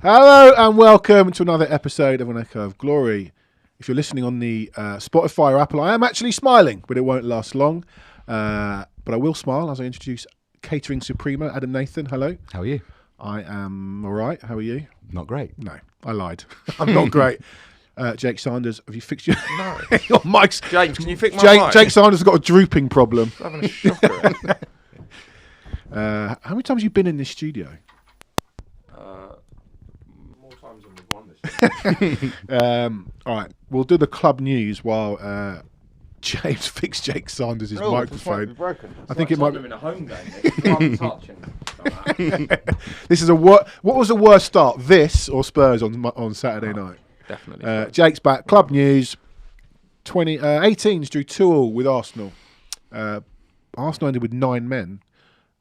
Hello and welcome to another episode of An Echo of Glory. If you're listening on the Spotify or Apple, I am actually smiling, but it won't last long. But I will smile as I introduce Catering Supremo, Adam Nathan. Hello. How are you? I am all right. How are you? Not great. No, I lied. I'm not great. Jake Sanders, have you fixed your, No. your mics? James, can you fix my mic? Jake Sanders has got a drooping problem. I'm having a shocker. How many times have you been in this studio? More times than we've won this. All right, we'll do the club news while James fixed Jake Sanders' microphone. Broken. I think it might be in a home game. One touch and This is what was the worst start? This or Spurs on Saturday night? definitely. Jake's back. Club news. 18s drew 2-2 with Arsenal. Arsenal ended with 9 men,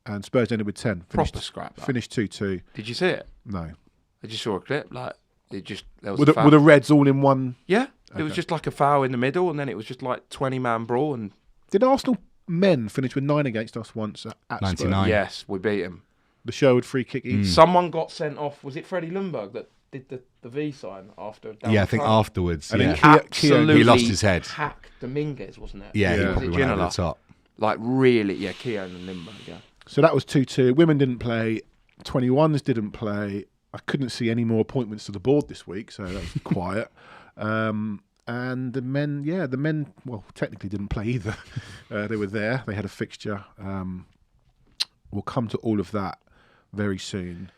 and Spurs ended with 10. Proper scrap. That. Finished 2-2. Did you see it? No. I just saw a clip. Like it just there was Were a foul. the Reds all in one? Yeah, it was Okay. just like a foul in the middle, and then it was just like 20-man brawl. And Did Arsenal men finish with 9 against us once at 99. Spurs? yes, we beat him. The Sherwood free kick each. Someone got sent off. Was it Freddie Lundberg that did the V sign after? Down Yeah, the I think front? afterwards. And then Yeah. Absolutely He lost his head. hacked Dominguez, wasn't it? Yeah, he Yeah. Was probably it went over the Ginola? top. Like really, yeah, Keown and Lindbergh, yeah. So that was 2-2. Women didn't play. 21s didn't play. I couldn't see any more appointments to the board this week, so that was quiet. And the men, well, technically didn't play either. They were there. They had a fixture. We'll come to all of that very soon.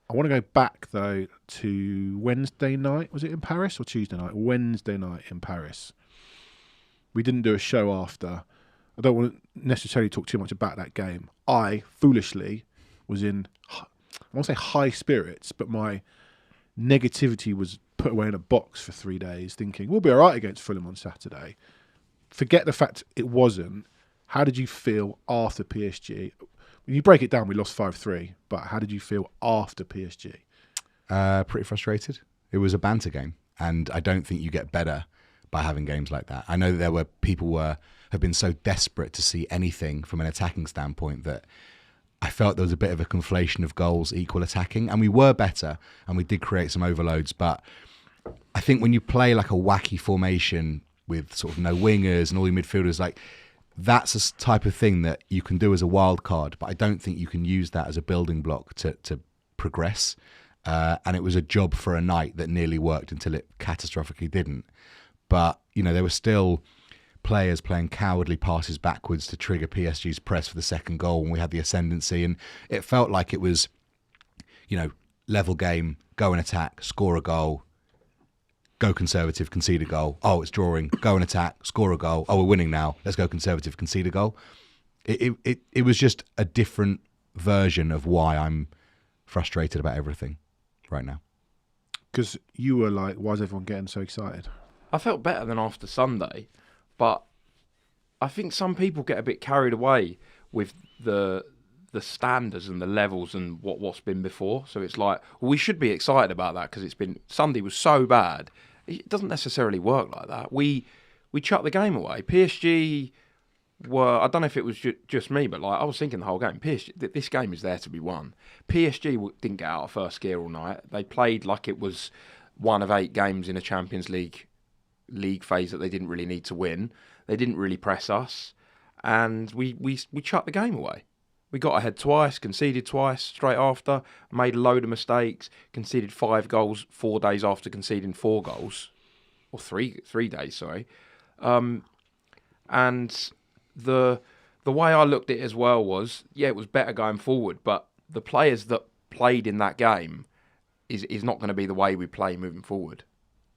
I want to go back, though, to Wednesday night. Was it in Paris or Tuesday night? Wednesday night in Paris. We didn't do a show after. I don't want to necessarily talk too much about that game. I, foolishly, was in, I won't say high spirits, but my negativity was put away in a box for 3 days, thinking, we'll be all right against Fulham on Saturday. Forget the fact it wasn't. How did you feel after PSG? When you break it down, we lost 5-3, but how did you feel after PSG? Pretty frustrated. It was a banter game, and I don't think you get better by having games like that. I know that there were people have been so desperate to see anything from an attacking standpoint that I felt there was a bit of a conflation of goals equal attacking, and we were better, and we did create some overloads. But I think when you play like a wacky formation with sort of no wingers and all your midfielders, like that's a type of thing that you can do as a wild card, but I don't think you can use that as a building block to progress. And it was a job for a night that nearly worked until it catastrophically didn't. But, you know, there were still players playing cowardly passes backwards to trigger PSG's press for the second goal when we had the ascendancy. And it felt like it was, you know, level game, go and attack, score a goal, go conservative, concede a goal. Oh, it's drawing, go and attack, score a goal. Oh, we're winning now. Let's go conservative, concede a goal. It was just a different version of why I'm frustrated about everything right now. Because you were like, why is everyone getting so excited? I felt better than after Sunday, but I think some people get a bit carried away with the standards and the levels and what's been before. So it's like, well, we should be excited about that because Sunday was so bad. It doesn't necessarily work like that. We chucked the game away. PSG were, I don't know if it was just me, but like I was thinking the whole game, PSG, this game is there to be won. PSG didn't get out of first gear all night. They played like it was one of 8 games in a Champions League phase that they didn't really need to win. They didn't really press us, and we chucked the game away. We got ahead twice, conceded twice straight after, made a load of mistakes, conceded 5 goals 4 days after conceding 4 goals, or 3 days, sorry. And the way I looked at it as well was, yeah, it was better going forward, but the players that played in that game is not going to be the way we play moving forward.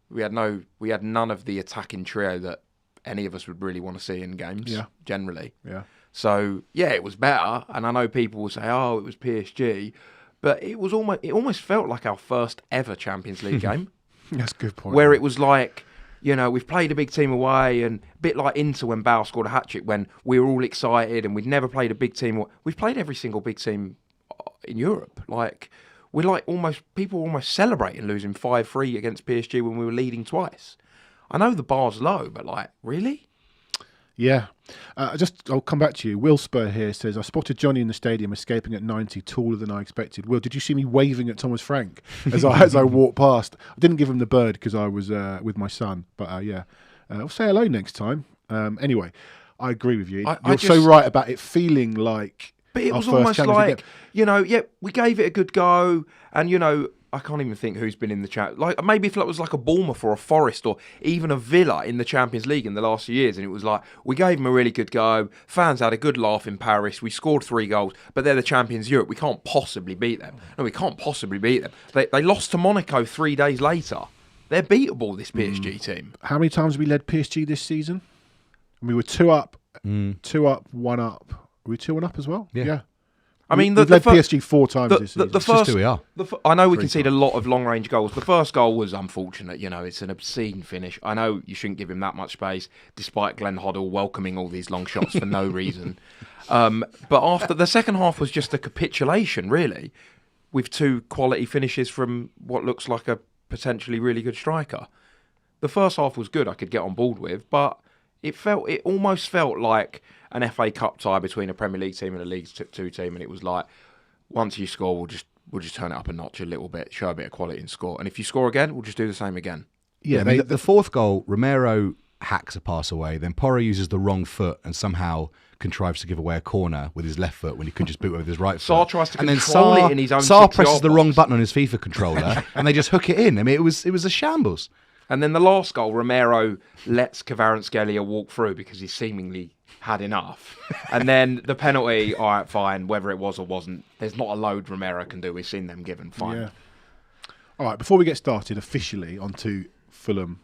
We had none of the attacking trio that any of us would really want to see in games, generally. Yeah. So yeah, it was better, and I know people will say, "Oh, it was PSG," but it almost felt like our first ever Champions League game. That's a good point. Where it was like, you know, we've played a big team away, and a bit like Inter when Bale scored a hat-trick, when we were all excited and we'd never played a big team. We've played every single big team in Europe. Like, we're like people were almost celebrating losing 5-3 against PSG when we were leading twice. I know the bar's low, but like, really? Yeah. I'll come back to you. Will Spur here says, I spotted Johnny in the stadium escaping at 90, taller than I expected. Will, did you see me waving at Thomas Frank as I walked past? I didn't give him the bird because I was with my son. But yeah, I'll say hello next time. Anyway, I agree with you. You're so right about it feeling like... But it was almost like, we gave it a good go. And, I can't even think who's been in the chat. Like maybe if it was like a Bournemouth or a Forest or even a Villa in the Champions League in the last few years, and it was like we gave them a really good go. Fans had a good laugh in Paris. We scored 3 goals, but they're the champions of Europe. We can't possibly beat them. No, we can't possibly beat them. They lost to Monaco 3 days later. They're beatable, this PSG team. How many times have we led PSG this season? We were 2 up, 2 up, 1 up. Were we 2-1 up as well? Yeah. I mean, we've led PSG 4 times this season. It's just who we are. I know we conceded a lot of long-range goals. The first goal was unfortunate. It's an obscene finish. I know you shouldn't give him that much space, despite Glenn Hoddle welcoming all these long shots for no reason. But after the second half was just a capitulation, really, with 2 quality finishes from what looks like a potentially really good striker. The first half was good. I could get on board with, but it almost felt like an FA Cup tie between a Premier League team and a League 2 team, and it was like, once you score, we'll just turn it up a notch a little bit, show a bit of quality and score. And if you score again, we'll just do the same again. Yeah, the fourth goal, Romero hacks a pass away, then Porro uses the wrong foot and somehow contrives to give away a corner with his left foot when he could just boot it with his right foot. Sarr tries to control it in his own Sarr presses the wrong button on his FIFA controller and they just hook it in. I mean, it was a shambles. And then the last goal, Romero lets Kvaratskhelia walk through because he seemingly had enough. And then the penalty, all right, fine, whether it was or wasn't, there's not a load Romero can do. We've seen them given, fine. Yeah. All right, before we get started officially onto Fulham,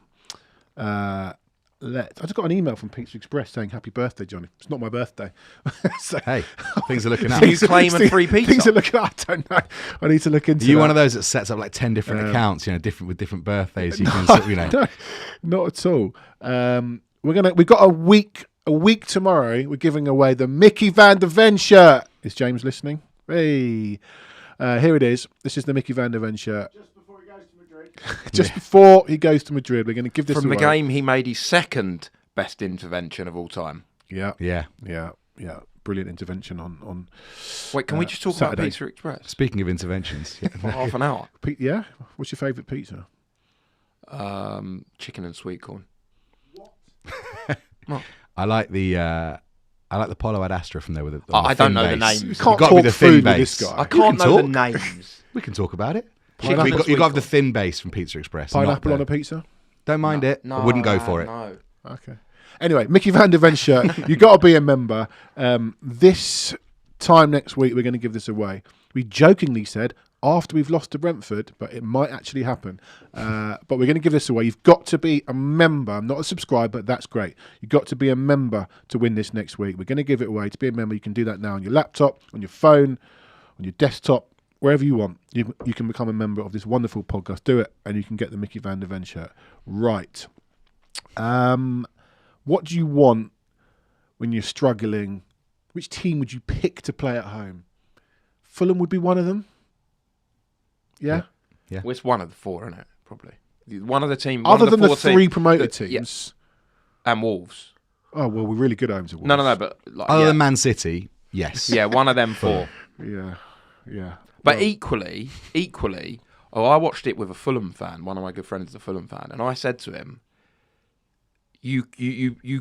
I just got an email from Pizza Express saying, happy birthday, Johnny. It's not my birthday. So, hey, things are looking up. You claim a free pizza? Things are looking up. I don't know. I need to look into You one of those that sets up like 10 different accounts, different with different birthdays. You can, No, not at all. We've got a week tomorrow. We're giving away the Mickey van der Ven shirt. Is James listening? Hey, here it is. This is the Mickey van der Ven shirt. Just before he goes to Madrid, we're going to give this from away. The game he made his second best intervention of all time. Yeah. Brilliant intervention on Wait, can we just talk Saturday. about Pizza Express? Speaking of interventions, for half an hour. Yeah. What's your favourite pizza? Chicken and sweet corn. What? I like the Polo ad Astra from there with the. I don't know the base. names. You can't got talk the food thin with base. this guy. I can't know the talk. names. We can talk about it. Chicken You and got sweet to have the corn. thin base from Pizza Express. Pineapple on a pizza? Don't mind it. No, I wouldn't go for it. No. Okay. Anyway, Mickey van der Ven shirt. You got to be a member. This time next week, we're going to give this away. We jokingly said after we've lost to Brentford, but it might actually happen. But we're going to give this away. You've got to be a member, not a subscriber. That's great. You've got to be a member to win this next week. We're going to give it away. To be a member, you can do that now on your laptop, on your phone, on your desktop, wherever you want. You can become a member of this wonderful podcast. Do it, and you can get the Mickey van der Ven shirt. Right. What do you want when you're struggling? Which team would you pick to play at home? Fulham would be one of them. Yeah. Well, it's one of the 4, isn't it? Probably one of the team. Other than the 4 3 promoted teams. Yeah. And Wolves. Oh well, we're really good at home to Wolves. No. But Other than Man City, yes. Yeah, one of them 4. Yeah. But equally, I watched it with a Fulham fan. One of my good friends is a Fulham fan, and I said to him, "You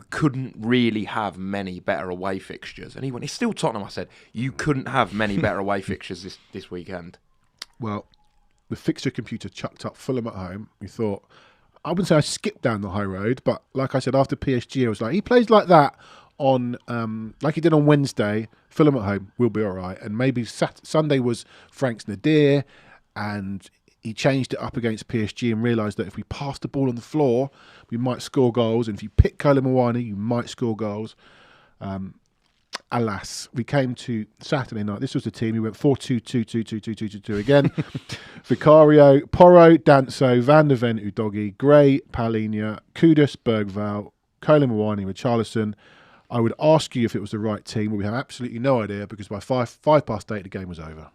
couldn't really have many better away fixtures." And he went, "It's still Tottenham." I said, "You couldn't have many better away fixtures this weekend." Well, the fixture computer chucked up Fulham at home. We thought, I wouldn't say I skipped down the high road, but like I said, after PSG, I was like, he plays like that on, like he did on Wednesday. Fulham at home, we'll be all right. And maybe Sunday was Frank's nadir, and he changed it up against PSG and realised that if we pass the ball on the floor, we might score goals. And if you pick Colin, you might score goals. Alas, we came to Saturday night. This was the team. We went 4-2-2-2-2-2-2-2 again. Vicario, Porro, Danso, Van der Ven, Udogi, Gray, Palhinha, Kudus, Bergvall, Colin Mawani, Richarlison. I would ask you if it was the right team, but we have absolutely no idea because by 5 past 8, the game was over.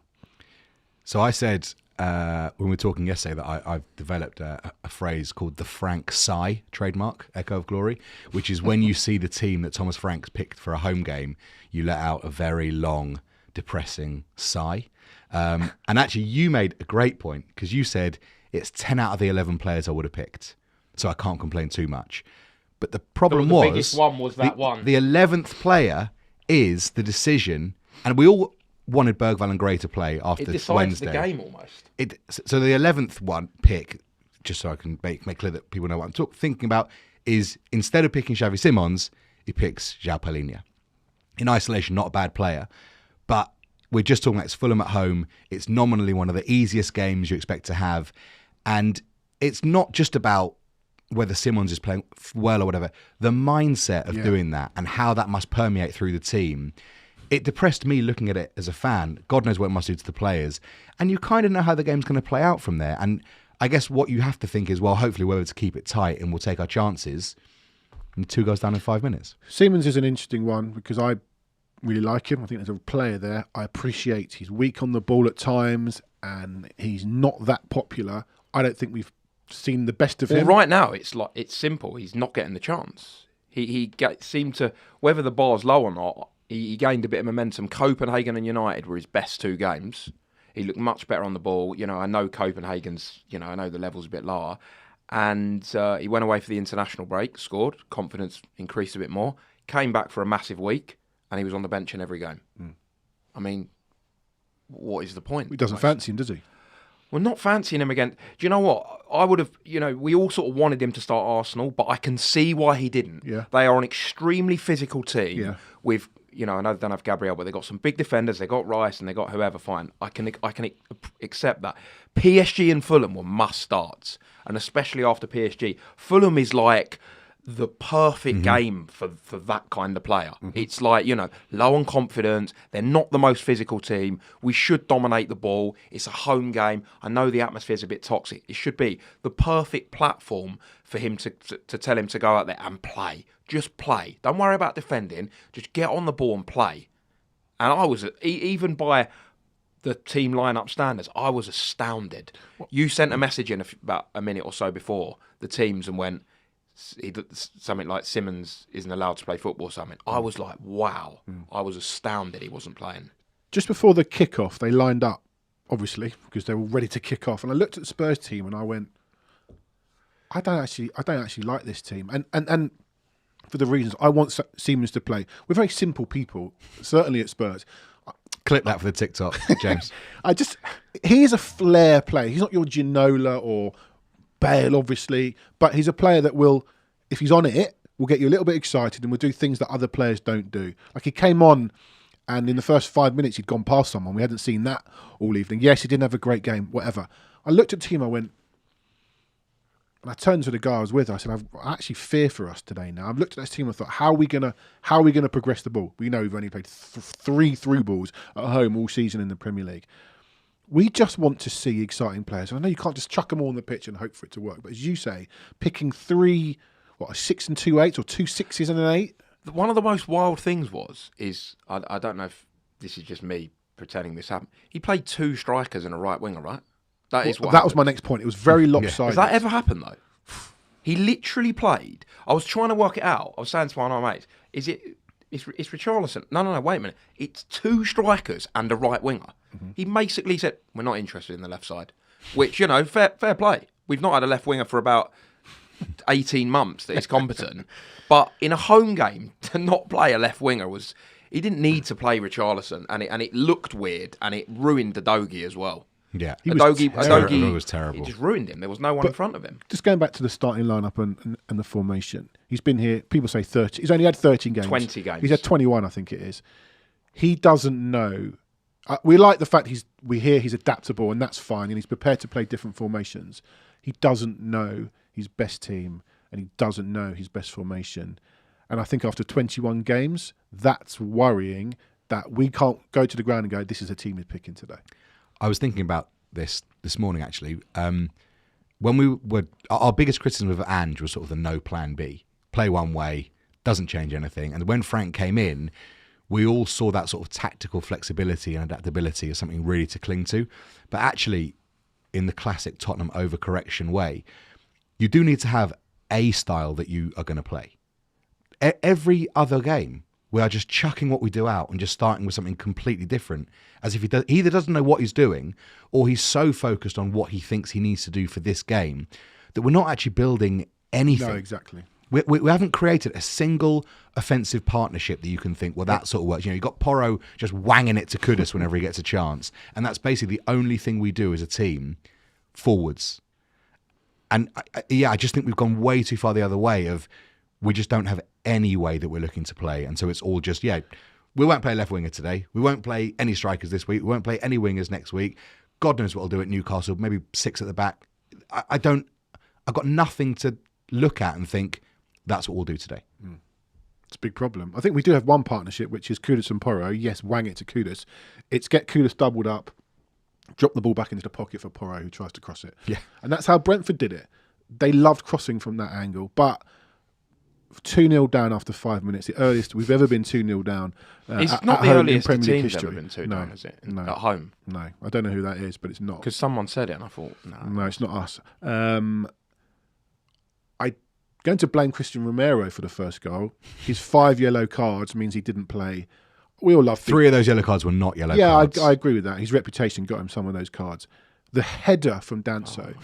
So I said when we were talking yesterday that I've developed a phrase called the Frank sigh trademark, Echo of Glory, which is when you see the team that Thomas Frank's picked for a home game, you let out a very long, depressing sigh. And actually, you made a great point because you said it's 10 out of the 11 players I would have picked, so I can't complain too much. But the problem the biggest one was that one. The 11th player is the decision, and we all wanted Bergvall and Gray to play after It decides Wednesday. the game almost. So the 11th one pick, just so I can make clear that people know what I'm thinking about, is instead of picking Xavi Simons, he picks João Palhinha. In isolation, not a bad player, but we're just talking about it's Fulham at home. It's nominally one of the easiest games you expect to have, and it's not just about whether Simons is playing well or whatever. The mindset of doing that and how that must permeate through the team. It depressed me looking at it as a fan. God knows what it must do to the players. And you kind of know how the game's going to play out from there. And I guess what you have to think is, well, hopefully we're able to keep it tight and we'll take our chances. And 2 goes down in 5 minutes. Siemens is an interesting one because I really like him. I think there's a player there. I appreciate he's weak on the ball at times and he's not that popular. I don't think we've seen the best of him. Right now, it's simple. He's not getting the chance. He seemed to, whether the bar's low or not, he gained a bit of momentum. Copenhagen and United were his best 2 games. He looked much better on the ball. I know Copenhagen's, I know the level's a bit lower. And he went away for the international break, scored, confidence increased a bit more, came back for a massive week, and he was on the bench in every game. I mean, what is the point? He doesn't fancy him, does he? Well, not fancying him again. Do you know what? I would have, we all sort of wanted him to start Arsenal, but I can see why he didn't. Yeah. They are an extremely physical team with, I know they don't have Gabriel, but they've got some big defenders. They've got Rice and they've got whoever, fine. I can accept that. PSG and Fulham were must-starts, and especially after PSG. Fulham is like the perfect game for that kind of player. It's like, low on confidence. They're not the most physical team. We should dominate the ball. It's a home game. I know the atmosphere's a bit toxic. It should be the perfect platform for him to tell him to go out there and play. Just play. Don't worry about defending. Just get on the ball and play. And I was, even by the team lineup standards, I was astounded. You sent a message in about a minute or so before the teams and went, something like Simmons isn't allowed to play football or something. I was like, wow. I was astounded he wasn't playing. Just before the kick-off, they lined up, obviously, because they were ready to kick off. And I looked at the Spurs team and I went, I don't actually like this team. And for the reasons, I want Siemens to play. We're very simple people, certainly at Spurs. Clip that for the TikTok, James. He is a flair player. He's not your Ginola or Bale, obviously, but he's a player that will, if he's on it, will get you a little bit excited and will do things that other players don't do. Like he came on and in the first 5 minutes he'd gone past someone. We hadn't seen that all evening. Yes, he didn't have a great game, whatever. I looked at the team, I went, and I turned to the guy I was with, I said, I actually fear for us today now. I've looked at this team and thought, how are we gonna progress the ball? We know we've only played 3 through balls at home all season in the Premier League. We just want to see exciting players. And I know you can't just chuck them all on the pitch and hope for it to work. But as you say, picking 3, a 6 and 2 8s or 2 6s and an 8. One of the most wild things I don't know if this is just me pretending this happened. He played 2 strikers and a right winger, right? That was my next point. It was very lopsided. Has that ever happened though? He literally played. I was trying to work it out. I was saying to one of my mates, it's Richarlison. No, wait a minute. It's 2 strikers and a right winger. He basically said, we're not interested in the left side. Which, fair play. We've not had a left winger for about 18 months that is competent. But in a home game, to not play a left winger was... He didn't need to play Richarlison, and it looked weird, and it ruined Udogie as well. Yeah. Udogie was terrible. It just ruined him. There was no one in front of him. Just going back to the starting lineup and the formation. He's been here, people say 30. He's only had 13 games. 20 games. He's had 21, I think it is. He doesn't know... we like the fact we hear he's adaptable and that's fine and he's prepared to play different formations. He doesn't know his best team and he doesn't know his best formation. And I think after 21 games, that's worrying that we can't go to the ground and go, this is a team he's picking today. I was thinking about this morning, actually. When our biggest criticism of Ange was sort of the no plan B. Play one way, doesn't change anything. And when Frank came in, we all saw that sort of tactical flexibility and adaptability as something really to cling to. But actually, in the classic Tottenham overcorrection way, you do need to have a style that you are going to play. Every other game, we are just chucking what we do out and just starting with something completely different, as if he either doesn't know what he's doing or he's so focused on what he thinks he needs to do for this game that we're not actually building anything. No, exactly. We haven't created a single offensive partnership that you can think, well, that sort of works. You've got Porro just wanging it to Kudus whenever he gets a chance. And that's basically the only thing we do as a team forwards. And I just think we've gone way too far the other way of we just don't have any way that we're looking to play. And so it's all just, we won't play left winger today. We won't play any strikers this week. We won't play any wingers next week. God knows what we'll do at Newcastle, maybe 6 at the back. I've got nothing to look at and think, that's what we'll do today. It's a big problem. I think we do have one partnership, which is Kudus and Porro. Yes, wang it to Kudus. It's get Kudus doubled up, drop the ball back into the pocket for Porro, who tries to cross it. Yeah. And that's how Brentford did it. They loved crossing from that angle. But 2-0 down after 5 minutes, the earliest we've ever been 2-0 down. It's not the earliest the team's ever been 2 down, is it? No. At home? No. I don't know who that is, but it's not. Because someone said it and I thought, No, it's not us. Going to blame Christian Romero for the first goal. His 5 yellow cards means he didn't play. We all love 3 of those yellow cards were not yellow cards. I agree with that. His reputation got him some of those cards. The header from Danso.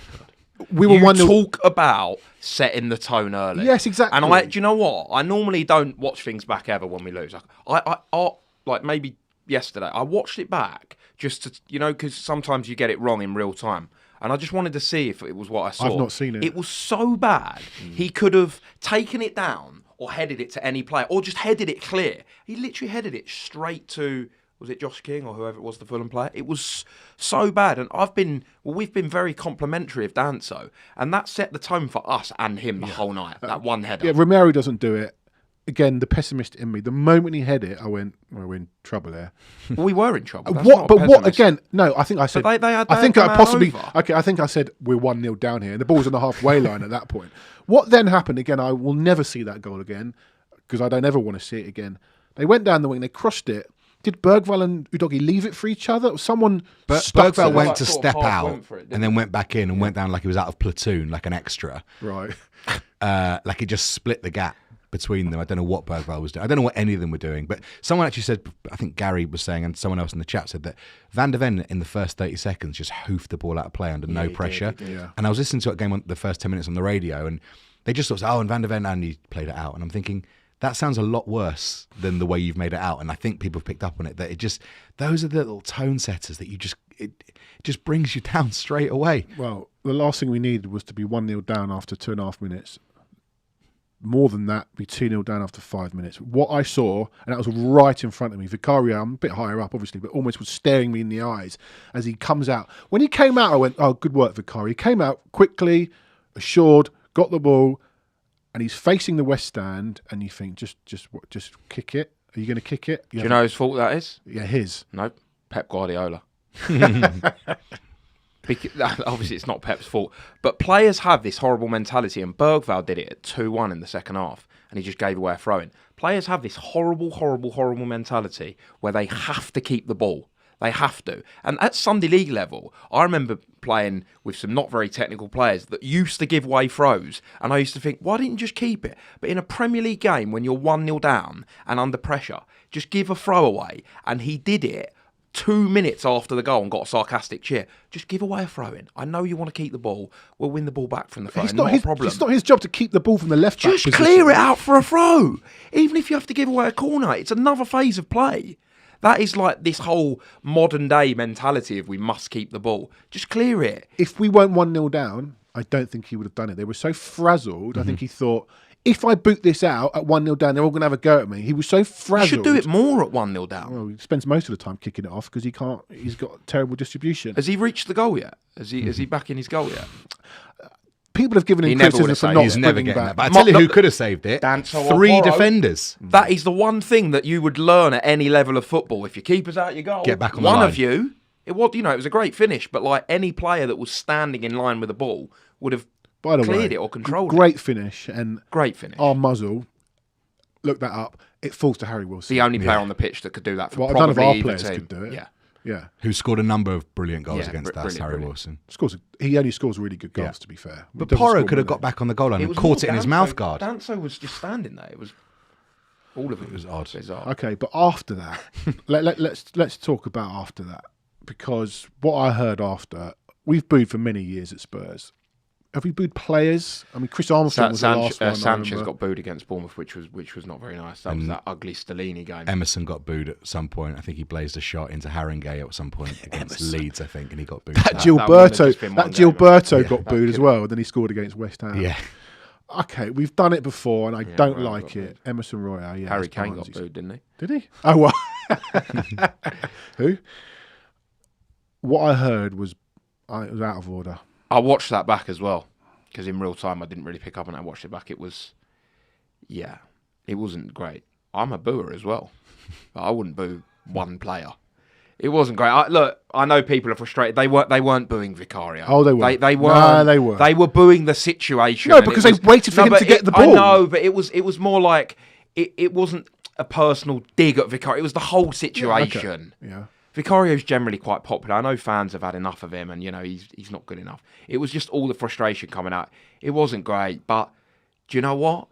We were 1-0. Talk about setting the tone early. Yes, exactly. And do you know what? I normally don't watch things back ever when we lose. I like maybe yesterday, I watched it back just to, because sometimes you get it wrong in real time. And I just wanted to see if it was what I saw. I've not seen it. It was so bad. He could have taken it down or headed it to any player or just headed it clear. He literally headed it straight to, was it Josh King or whoever it was, the Fulham player? It was so bad. And we've been very complimentary of Danso. And that set the tone for us and him the whole night, that one header. Yeah, Romero doesn't do it. Again, the pessimist in me. The moment he had it, I went, well, we're in trouble there. Well, we were in trouble. What again? No, I think I said. But they had I think I possibly. over. Okay, I think I said we're 1-0 down here, and the ball's on the halfway line at that point. What then happened? Again, I will never see that goal again because I don't ever want to see it again. They went down the wing, they crossed it. Did Bergvall and Udogie leave it for each other? Or someone Bergvall went to step out and then went back in and went down like he was out of platoon, like an extra. Right. Like he just split the gap between them. I don't know what Bergvall was doing. I don't know what any of them were doing. But someone actually said, I think Gary was saying, and someone else in the chat said that Van de Ven in the first 30 seconds just hoofed the ball out of play under no pressure. Did. Yeah. And I was listening to that game on the first 10 minutes on the radio, and they just sort of said, and Van de Ven, and he played it out. And I'm thinking, that sounds a lot worse than the way you've made it out. And I think people have picked up on it, that those are the little tone setters that it just brings you down straight away. Well, the last thing we needed was to be 1-0 down after 2.5 minutes. More than that, be 2-0 down after 5 minutes. What I saw, and that was right in front of me, Vicarioooohhh, I'm a bit higher up, obviously, but almost was staring me in the eyes as he comes out. When he came out, I went, oh, good work, Vicarioooohh. He came out quickly, assured, got the ball, and he's facing the West Stand, and you think, just kick it. Are you going to kick it? Do you know whose fault that is? Yeah, his. Nope, Pep Guardiola. Obviously, it's not Pep's fault, but players have this horrible mentality, and Bergvall did it at 2-1 in the second half, and he just gave away a throw-in. Players have this horrible mentality where they have to keep the ball. They have to. And at Sunday League level, I remember playing with some not very technical players that used to give away throws, and I used to think, why didn't you just keep it? But in a Premier League game, when you're 1-0 down and under pressure, just give a throw away, and he did it 2 minutes after the goal and got a sarcastic cheer. Just give away a throw-in. I know you want to keep the ball. We'll win the ball back from the throw-in. Not a problem. It's not his job to keep the ball from the left back. Just clear it out for a throw. Even if you have to give away a corner, it's another phase of play. That is like this whole modern-day mentality of we must keep the ball. Just clear it. If we weren't 1-0 down, I don't think he would have done it. They were so frazzled. I think he thought, if I boot this out at 1-0 down, they're all going to have a go at me. He was so frazzled. He should do it more at 1-0 down. Well, he spends most of the time kicking it off because he can't. He's got terrible distribution. Has he reached the goal yet? Is he back in his goal yet? People have given him criticism for not he's never bringing getting back. that. But I tell you who could have saved it. Danso 3 defenders. That is the one thing that you would learn at any level of football. If your keeper's out your goal, get back on the one line. of you. It was a great finish, but like any player that was standing in line with the ball would have cleared it or controlled it. Great finish and great finish. Our muzzle. Look that up. It falls to Harry Wilson. The only player on the pitch that could do that for none probably of our either players team. could do it. Yeah. Yeah. who scored a number of brilliant goals Yeah, against us, Harry Wilson. He only scores really good goals, Yeah. to be fair. But He doesn't Porro score could have many. got back on the goal line and was caught it more in his Danso. mouth guard. Danso was just standing there. It was all of it. It was odd. Bizarre. Okay, but after that, let's talk about after that, because what I heard after, we've booed for many years at Spurs. Have we booed players? I mean, Chris Armstrong was the last one. I Sanchez remember. got booed against Bournemouth, which was not very nice. That was that ugly Stellini game. Emerson got booed at some point. I think he blazed a shot into Haringey at some point against Leeds, I think, and he got booed. That wouldn't have just been one game, Gilberto got booed as well, and then he scored against West Ham. Yeah. Okay, we've done it before, and I don't Royale like got it. Emerson Royale, yeah. Harry it's Kane got Barnes. booed, didn't he? Did he? Oh, well. Who? What I heard was it was out of order. I watched that back as well because in real time I didn't really pick up on it. I watched it back. It wasn't great. I'm a booer as well. I wouldn't boo one player. It wasn't great. I know people are frustrated. They weren't booing Vicario. Oh, they were. They weren't. No, they were. They were booing the situation. No, and because it was, they waited for him but to get the ball. I know, but it was more like it wasn't a personal dig at Vicario. It was the whole situation. Yeah. Vicario's generally quite popular. I know fans have had enough of him, and he's not good enough. It was just all the frustration coming out. It wasn't great, but do you know what?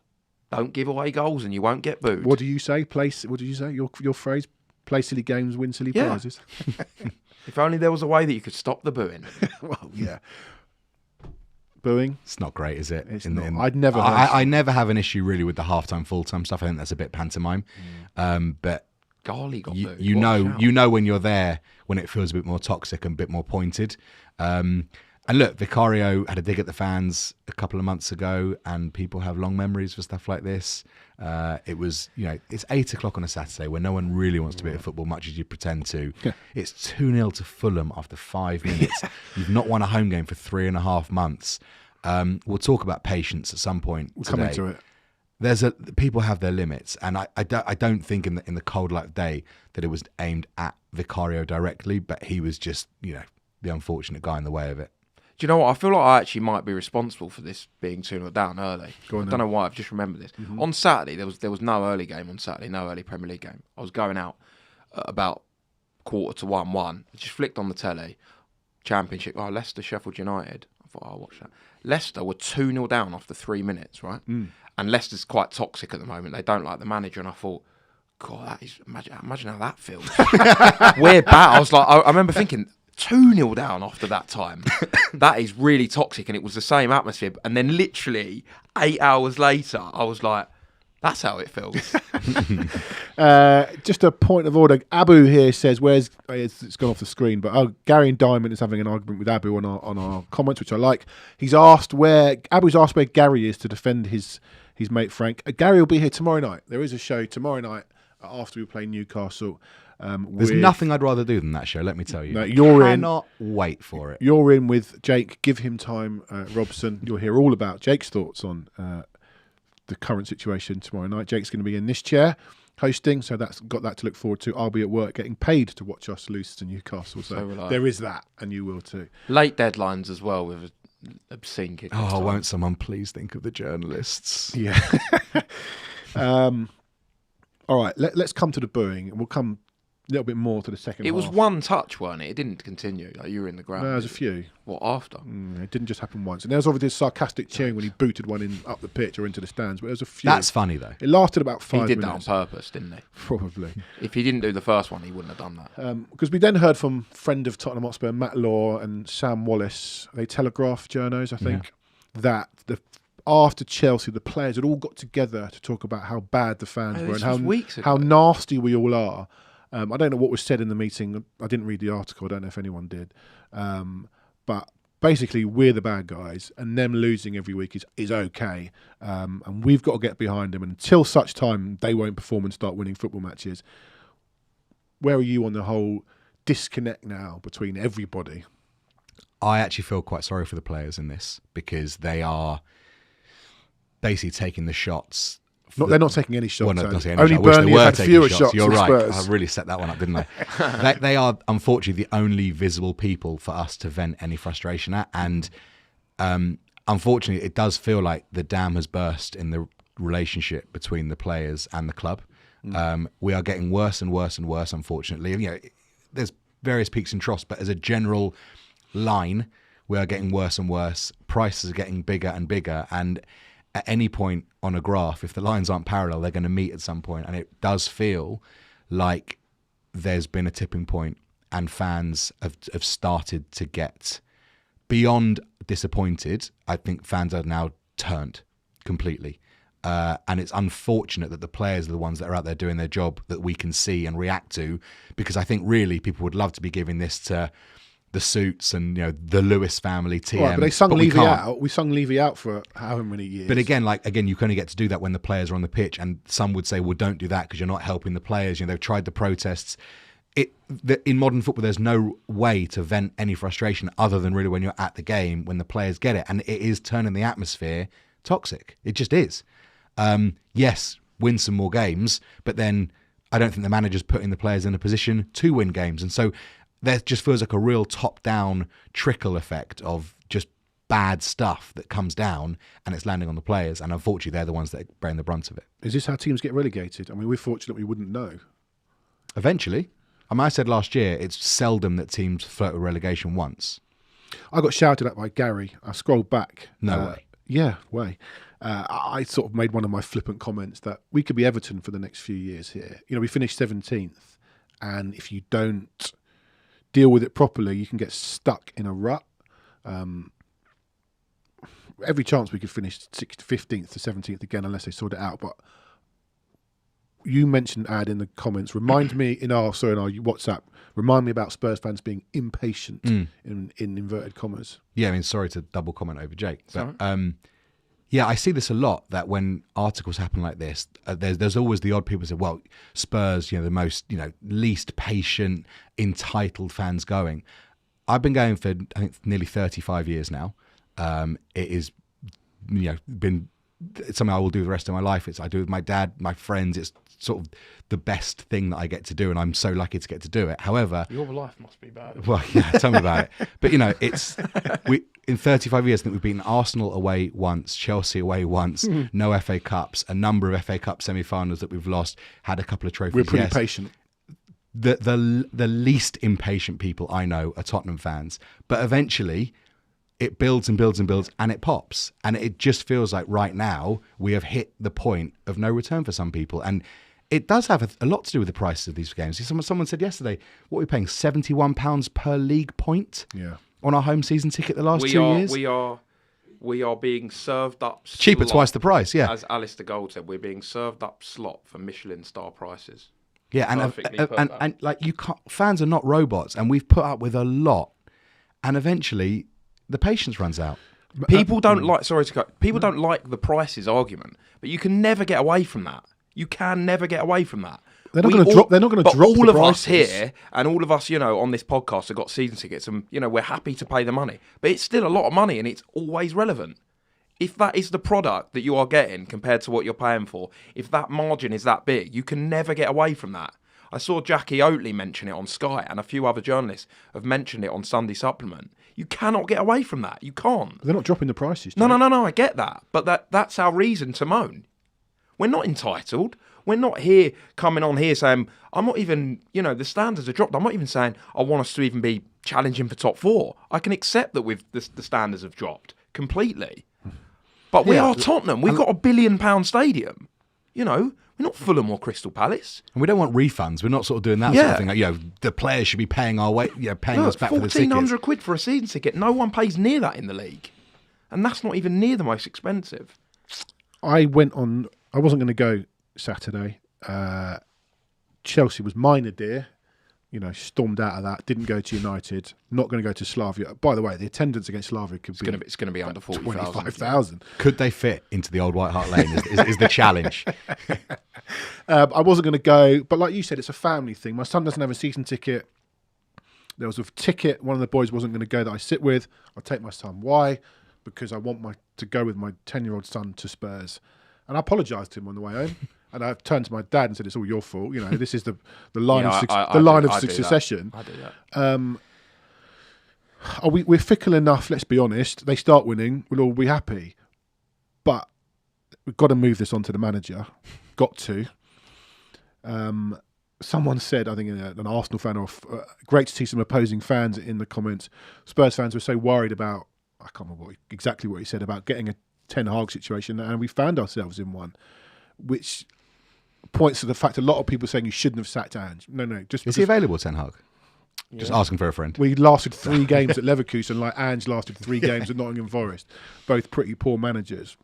Don't give away goals, and you won't get booed. What do you say? What did you say? Your phrase? Play silly games, win silly Yeah. prizes. If only there was a way that you could stop the booing. Well, yeah. Booing. It's not great, is it? It's not. I'd never. Heard I never have an issue really with the halftime, full-time stuff. I think that's a bit pantomime. But Golly got booed. you know when you're there when it feels a bit more toxic and a bit more pointed. And look, Vicario had a dig at the fans a couple of months ago, and people have long memories for stuff like this. It was, it's 8 o'clock on a Saturday where no one really wants to be at football, much as you pretend to. Yeah. It's 2-0 to Fulham after 5 minutes. You've not won a home game for 3.5 months. We'll talk about patience at some point. We'll today. come into it. People have their limits, and I don't think in the cold light of day that it was aimed at Vicario directly, but he was just the unfortunate guy in the way of it. Do you know what? I feel like I actually might be responsible for this being 2-0 down early. Go on I then. don't know why. I've just remembered this. On Saturday, there was no early game on Saturday, no early Premier League game. I was going out at about 1:45. I just flicked on the telly. Championship. Oh, Leicester, Sheffield United. I thought, I'll watch that. Leicester were 2-0 down after 3 minutes, right? And Leicester's quite toxic at the moment. They don't like the manager, and I thought, God, that is imagine how that feels. We're bad. I was like, I remember thinking, 2-0 down after that time. That is really toxic, and it was the same atmosphere. And then literally 8 hours later, I was like, that's how it feels. Just a point of order. Abu here says, it's gone off the screen, but Gary and Diamond is having an argument with Abu on our comments, which I like. Abu's asked where Gary is to defend his mate Frank. Gary will be here tomorrow night. There is a show tomorrow night after we play Newcastle. There's nothing I'd rather do than that show, let me tell you. No, you're in. Cannot wait for it. You're in with Jake. Give him time, Robson. You'll hear all about Jake's thoughts on the current situation tomorrow night. Jake's going to be in this chair hosting, so that's got that to look forward to. I'll be at work getting paid to watch us lose to Newcastle, so will I. there is that, and you will too. Late deadlines as well with obscene kick. Oh, won't someone please think of the journalists? Yeah. All right, let's come to the booing, and we'll come a little bit more to the second half. It was one touch, wasn't it? It didn't continue. Like, you were in the ground. No, there's a few. What, after? It didn't just happen once. And there was obviously sarcastic cheering when he booted one up the pitch or into the stands, but there was a few. That's funny, though. It lasted about 5 minutes. He did that on purpose, didn't he? Probably. If he didn't do the first one, he wouldn't have done that. Because we then heard from friend of Tottenham Hotspur, Matt Law, and Sam Wallace, they Telegraph journos, I think, that after Chelsea, the players had all got together to talk about how bad the fans were and how nasty we all are. I don't know what was said in the meeting. I didn't read the article. I don't know if anyone did. But basically, we're the bad guys, and them losing every week is okay. And we've got to get behind them. And until such time they won't perform and start winning football matches. Where are you on the whole disconnect now between everybody? I actually feel quite sorry for the players in this because they are basically taking the shots. They're not taking any shots. Well, no, not taking any only shots. Burnley had fewer shots You're than right. Spurs. I really set that one up, didn't I? they are, unfortunately, the only visible people for us to vent any frustration at. And unfortunately, it does feel like the dam has burst in the relationship between the players and the club. We are getting worse and worse and worse, unfortunately. And, there's various peaks and troughs, but as a general line, we are getting worse and worse. Prices are getting bigger and bigger, and at any point on a graph, if the lines aren't parallel, they're going to meet at some point, and it does feel like there's been a tipping point, and fans have started to get beyond disappointed. I think fans are now turned completely. And it's unfortunate that the players are the ones that are out there doing their job that we can see and react to, because I think really people would love to be giving this to the Suits and the Lewis family, TM. Right, but they sung Levy out. We sung Levy out for however many years. But again, you can only get to do that when the players are on the pitch, and some would say, well, don't do that because you're not helping the players. They've tried the protests. In modern football, there's no way to vent any frustration other than really when you're at the game, when the players get it, and it is turning the atmosphere toxic. It just is. Yes, win some more games, but then I don't think the manager's putting the players in a position to win games. And so there just feels like a real top-down trickle effect of just bad stuff that comes down and it's landing on the players. And unfortunately, they're the ones that are bearing the brunt of it. Is this how teams get relegated? I mean, we're fortunate we wouldn't know. Eventually. I said last year, it's seldom that teams flirt with relegation once. I got shouted at by Gary. I scrolled back. No way. Yeah, way. I sort of made one of my flippant comments that we could be Everton for the next few years here. We finished 17th, and if you don't deal with it properly, you can get stuck in a rut. Every chance we could finish 15th to 17th again, unless they sort it out. But you mentioned, Ad, in the comments, remind me in our WhatsApp, remind me about Spurs fans being impatient in inverted commas. Yeah, sorry to double comment over Jake. But, yeah, I see this a lot, that when articles happen like this, there's always the odd people who say, well, Spurs, the most, least patient, entitled fans going. I've been going for, I think, nearly 35 years now. It is, been something I will do the rest of my life. I do it with my dad, my friends. It's sort of the best thing that I get to do, and I'm so lucky to get to do it. However, your life must be bad. Well, yeah, tell me about it. But it's in 35 years, I think we've beaten Arsenal away once, Chelsea away once, no FA Cups, a number of FA Cup semi-finals that we've lost, had a couple of trophies. We're pretty patient. The least impatient people I know are Tottenham fans, but eventually it builds and builds and builds, and it pops. And it just feels like right now we have hit the point of no return for some people. And it does have a lot to do with the prices of these games. Someone said yesterday, what are we paying, £71 per league point on our home season ticket the last 2 years? We are being served up slot. Cheap at twice the price, yeah. As Alistair Gold said, we're being served up slot for Michelin star prices. Yeah, and like, you can't, fans are not robots, and we've put up with a lot. And eventually the patience runs out. People don't like the prices argument, but you can never get away from that. You can never get away from that. They're not going to drop. They're not going to drop. All the of prices. us here, and all of us, on this podcast, have got season tickets, and we're happy to pay the money. But it's still a lot of money, and it's always relevant. If that is the product that you are getting compared to what you're paying for, if that margin is that big, you can never get away from that. I saw Jackie Oatley mention it on Sky, and a few other journalists have mentioned it on Sunday Supplement. You cannot get away from that. You can't. They're not dropping the prices. No. I get that, but that's our reason to moan. We're not entitled. We're not here coming on here saying, I'm not even, the standards are dropped. I'm not even saying I want us to even be challenging for top four. I can accept that the standards have dropped completely. But we are Tottenham. We've got £1 billion stadium. We're not Fulham or Crystal Palace. And we don't want refunds. We're not sort of doing that sort of thing. Like, the players should be paying our way, paying us back for the tickets. £1,400 for a season ticket. No one pays near that in the league. And that's not even near the most expensive. I wasn't going to go Saturday. Chelsea was mine a dear. Stormed out of that. Didn't go to United. Not going to go to Slavia. By the way, the attendance against Slavia it's going to be under 25,000. Could they fit into the old White Hart Lane? Is the challenge. I wasn't going to go, but like you said, it's a family thing. My son doesn't have a season ticket. There was a ticket. One of the boys wasn't going to go that I sit with. I'll take my son. Why? Because I want to go with my 10-year-old son to Spurs. And I apologised to him on the way home. And I turned to my dad and said, "It's all your fault. This is the line of succession." I do that. We're fickle enough. Let's be honest. They start winning, we'll all be happy. But we've got to move this on to the manager. Got to. someone said, I think an Arsenal fan, or great to see some opposing fans in the comments. Spurs fans were so worried about, I can't remember exactly what he said about getting a Ten Hag situation, and we found ourselves in one, which points to the fact a lot of people saying you shouldn't have sacked Ange. No, just Is he available, Ten Hag? Just asking for a friend. We lasted 3 games at Leverkusen, like Ange lasted 3 games at Nottingham Forest, both pretty poor managers.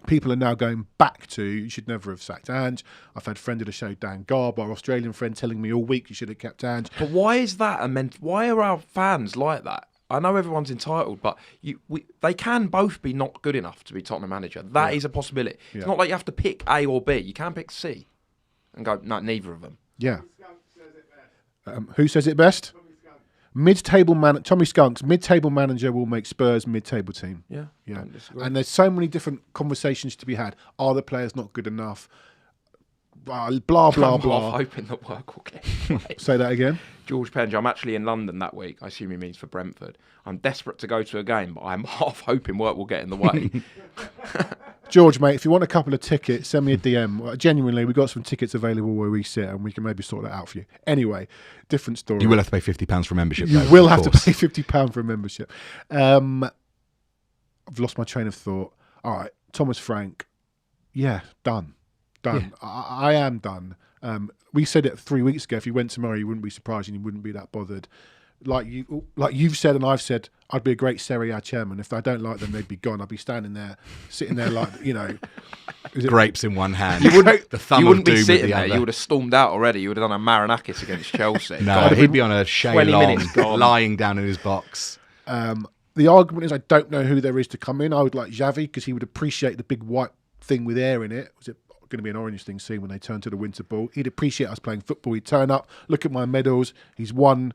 People are now going back to, you should never have sacked Ange. I've had friend of the show, Dan Garb, our Australian friend, telling me all week you should have kept Ange. But why is that? Why are our fans like that? I know everyone's entitled, but they can both be not good enough to be Tottenham manager. That is a possibility. Yeah. It's not like you have to pick A or B. You can pick C and go, no, neither of them. Yeah. Who says it best? Mid-table Tommy Skunks, mid-table manager will make Spurs mid-table team. Yeah. Yeah. And there's so many different conversations to be had. Are the players not good enough? Blah, blah, blah, I'm blah. hoping that work will get right. Say that again. George Penge, I'm actually in London that week. I assume he means for Brentford. I'm desperate to go to a game, but I'm half hoping work will get in the way. George, mate, if you want a couple of tickets, send me a DM. Genuinely, we've got some tickets available where we sit, and we can maybe sort that out for you. Anyway, different story. You will have to pay £50 for membership. You though, will of have to course. pay £50 for a membership. I've lost my train of thought. All right, Thomas Frank. Yeah, done. Yeah. I am done. We said it 3 weeks ago. If you went tomorrow, you wouldn't be surprised and you wouldn't be that bothered. Like you've said and I've said, I'd be a great Serie A chairman. If I don't like them, they'd be gone. I'd be standing there, sitting there like, grapes in one hand. The thumb You of wouldn't doom be with sitting the there. other. You would have stormed out already. You would have done a Marinakis against Chelsea. No, he'd be on a Shay 20 Long, minutes gone. lying down in his box. The argument is I don't know who there is to come in. I would like Xavi because he would appreciate the big white thing with air in it. Was it going to be an orange thing soon when they turn to the winter ball? He'd appreciate us playing football. He'd turn up, look at my medals. He's won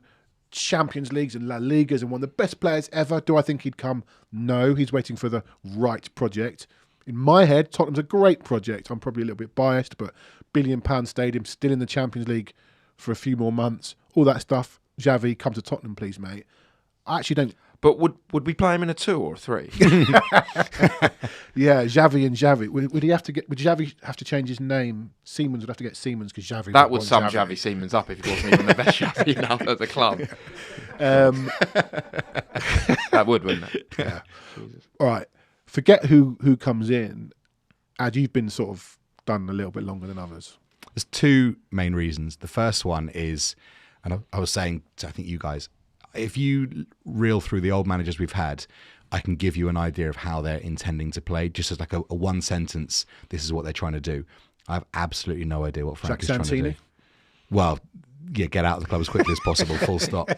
Champions Leagues and La Ligas and one of the best players ever. Do I think he'd come? No, he's waiting for the right project. In my head, Tottenham's a great project. I'm probably a little bit biased, but £1 billion stadium, still in the Champions League for a few more months. All that stuff. Xavi, come to Tottenham, please, mate. I actually don't. But would we play him in a 2 or a 3? Yeah, Xavi and Xavi. Would he have to get? Would Xavi have to change his name? Siemens would have to get Siemens because Xavi. That would sum want Xavi Siemens up if he wasn't even the best Xavi now at the club. That would, wouldn't it? Yeah. All right. Forget who comes in. Ad, you've been sort of done a little bit longer than others. There's 2 main reasons. The first one is, and I was saying to I think you guys, if you reel through the old managers we've had, I can give you an idea of how they're intending to play, just as like a one sentence, this is what they're trying to do. I have absolutely no idea what Frank is trying to do. Well, yeah, get out of the club as quickly as possible, full stop.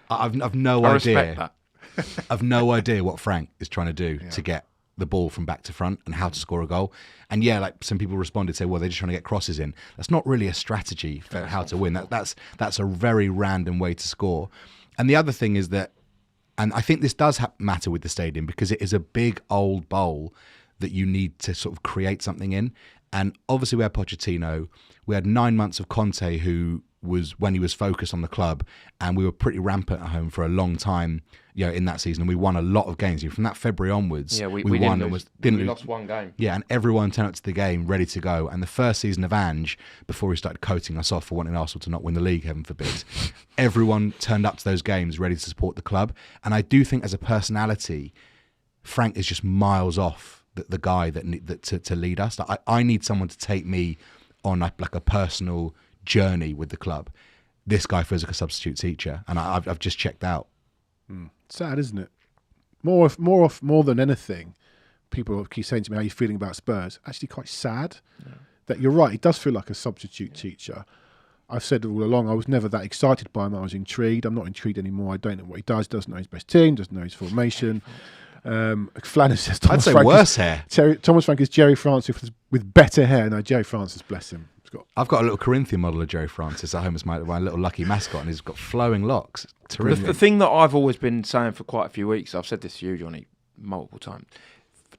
I've no I idea. respect that. I've no idea what Frank is trying to do to get the ball from back to front and how to score a goal. And yeah, like some people responded, say, well, they're just trying to get crosses in. That's not really a strategy for how to win. That's a very random way to score. And the other thing is that, and I think this does matter with the stadium because it is a big old bowl that you need to sort of create something in. And obviously we had Pochettino, we had 9 months of Conte, who was when he was focused on the club, and we were pretty rampant at home for a long time, in that season, and we won a lot of games. From that February onwards, Yeah, we won didn't and lose. We lost 1 game. Yeah, and everyone turned up to the game ready to go. And the first season of Ange, before he started coating us off for wanting Arsenal to not win the league, heaven forbid, everyone turned up to those games ready to support the club. And I do think as a personality, Frank is just miles off the guy that to lead us. I need someone to take me on like a personal journey with the club. This guy feels like a substitute teacher, and I've just checked out. Sad, isn't it? More than anything, people keep saying to me, "How are you feeling about Spurs?" Actually, quite sad. Yeah. That you're right. He does feel like a substitute teacher. I've said all along, I was never that excited by him. I was intrigued. I'm not intrigued anymore. I don't know what he does. Doesn't know his best team. Doesn't know his formation. Flanners says I'd say worse hair. Thomas Frank is Jerry Francis with better hair. No, Jerry Francis, bless him. I've got a little Corinthian model of Jerry Francis at home as my little lucky mascot, and he's got flowing locks. Terrific. The thing that I've always been saying for quite a few weeks, I've said this to you, Johnny, multiple times,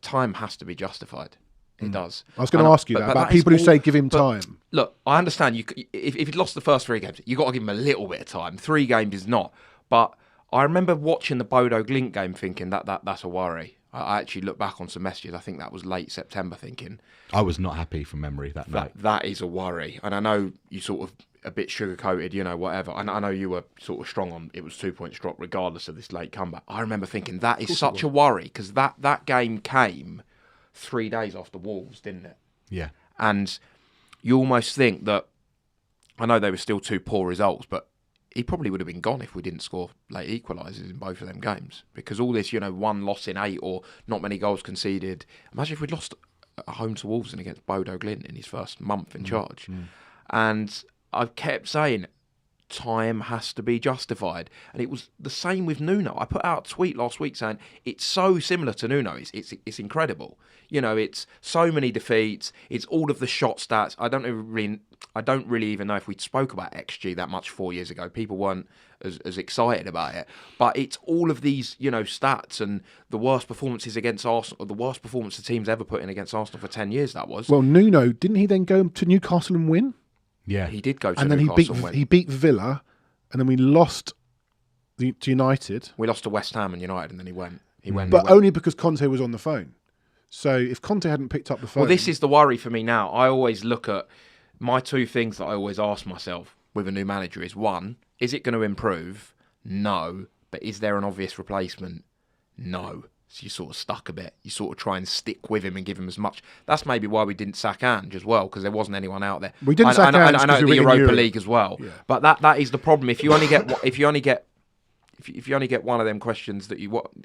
time has to be justified. It does. I was going to ask you that about people who say give him time. Look, I understand. If he'd lost the first 3 games, you've got to give him a little bit of time. 3 games is not. But I remember watching the Bodo Glint game thinking that's a worry. I actually look back on some messages. I think that was late September thinking. I was not happy from memory that night. That is a worry. And I know you sort of a bit sugar-coated, whatever. I know you were sort of strong on it was 2 points drop regardless of this late comeback. I remember thinking that is such a worry because that game came 3 days after Wolves, didn't it? Yeah. And you almost think that, I know they were still 2 poor results, but he probably would have been gone if we didn't score late equalisers in both of them games. Because all this, 1 loss in 8 or not many goals conceded. Imagine if we'd lost at home to Wolves and against Bodo Glint in his first month in charge. And I've kept saying, time has to be justified. And it was the same with Nuno. I put out a tweet last week saying, it's so similar to Nuno. It's incredible. It's so many defeats. It's all of the shot stats. I don't really even know if we spoke about XG that much 4 years ago. People weren't as excited about it. But it's all of these, stats and the worst performances against Arsenal, the worst performance the team's ever put in against Arsenal for 10 years, that was. Well, Nuno, didn't he then go to Newcastle and win? Yeah. He did go to and then Newcastle and win. he beat Villa, and then we lost to United. We lost to West Ham and United, and then he went. But only because Conte was on the phone. So if Conte hadn't picked up the phone... Well, this is the worry for me now. I always look at my 2 things that I always ask myself with a new manager is, 1, is it going to improve? No. But is there an obvious replacement? No. So you're sort of stuck a bit. You sort of try and stick with him and give him as much. That's maybe why we didn't sack Ange as well, because there wasn't anyone out there. We didn't sack Ange I know the Europa League as well. Yeah. But that is the problem. If you only get one of them questions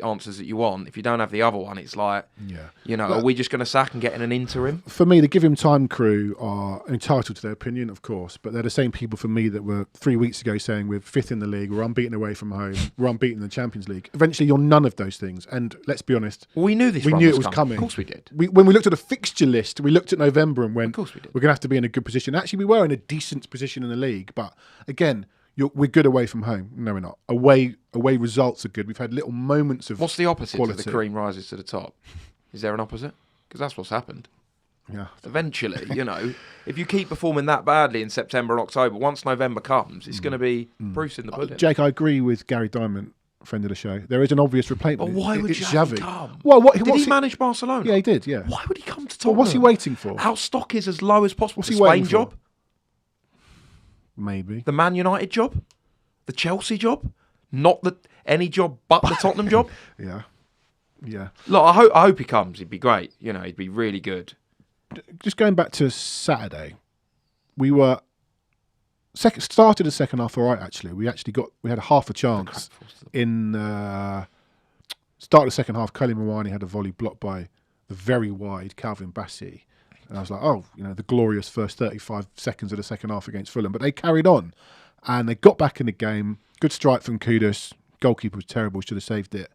answers that you want, if you don't have the other one, it's like, are we just going to sack and get in an interim? For me, the Give Him Time crew are entitled to their opinion, of course, but they're the same people for me that were 3 weeks ago saying we're 5th in the league, we're unbeaten away from home, we're unbeaten in the Champions League. Eventually, you're none of those things. And let's be honest, well, we knew this. We knew it was coming. Of course, we did. When we looked at the fixture list, we looked at November and went, of course we did. We're going to have to be in a good position. Actually, we were in a decent position in the league, but again, we're good away from home. No, we're not. Away results are good. We've had little moments of What's the opposite quality. to the cream rises to the top? Is there an opposite? Because that's what's happened. Yeah. Eventually, if you keep performing that badly in September and October, once November comes, it's going to be proofs in the pudding. Jake, I agree with Gary Diamond, friend of the show. There is an obvious replacement. But why would Xavi come? Well, did he manage Barcelona? Yeah, he did, yeah. Why would he come to Tottenham? Well, what's he waiting for? Our stock is as low as possible. What's the he waiting Spain for? job? Maybe. The Man United job? The Chelsea job? Not any job but the Tottenham job? Yeah. Look, I hope he comes. He'd be great. He'd be really good. Just going back to Saturday, we were started the second half all right. Actually, we had a half a chance in start of the second half. Koli Muani had a volley blocked by the very wide Calvin Bassey, and I was like, the glorious first 35 seconds of the second half against Fulham. But they carried on, and they got back in the game. Good strike from Kudus. Goalkeeper was terrible. Should have saved it.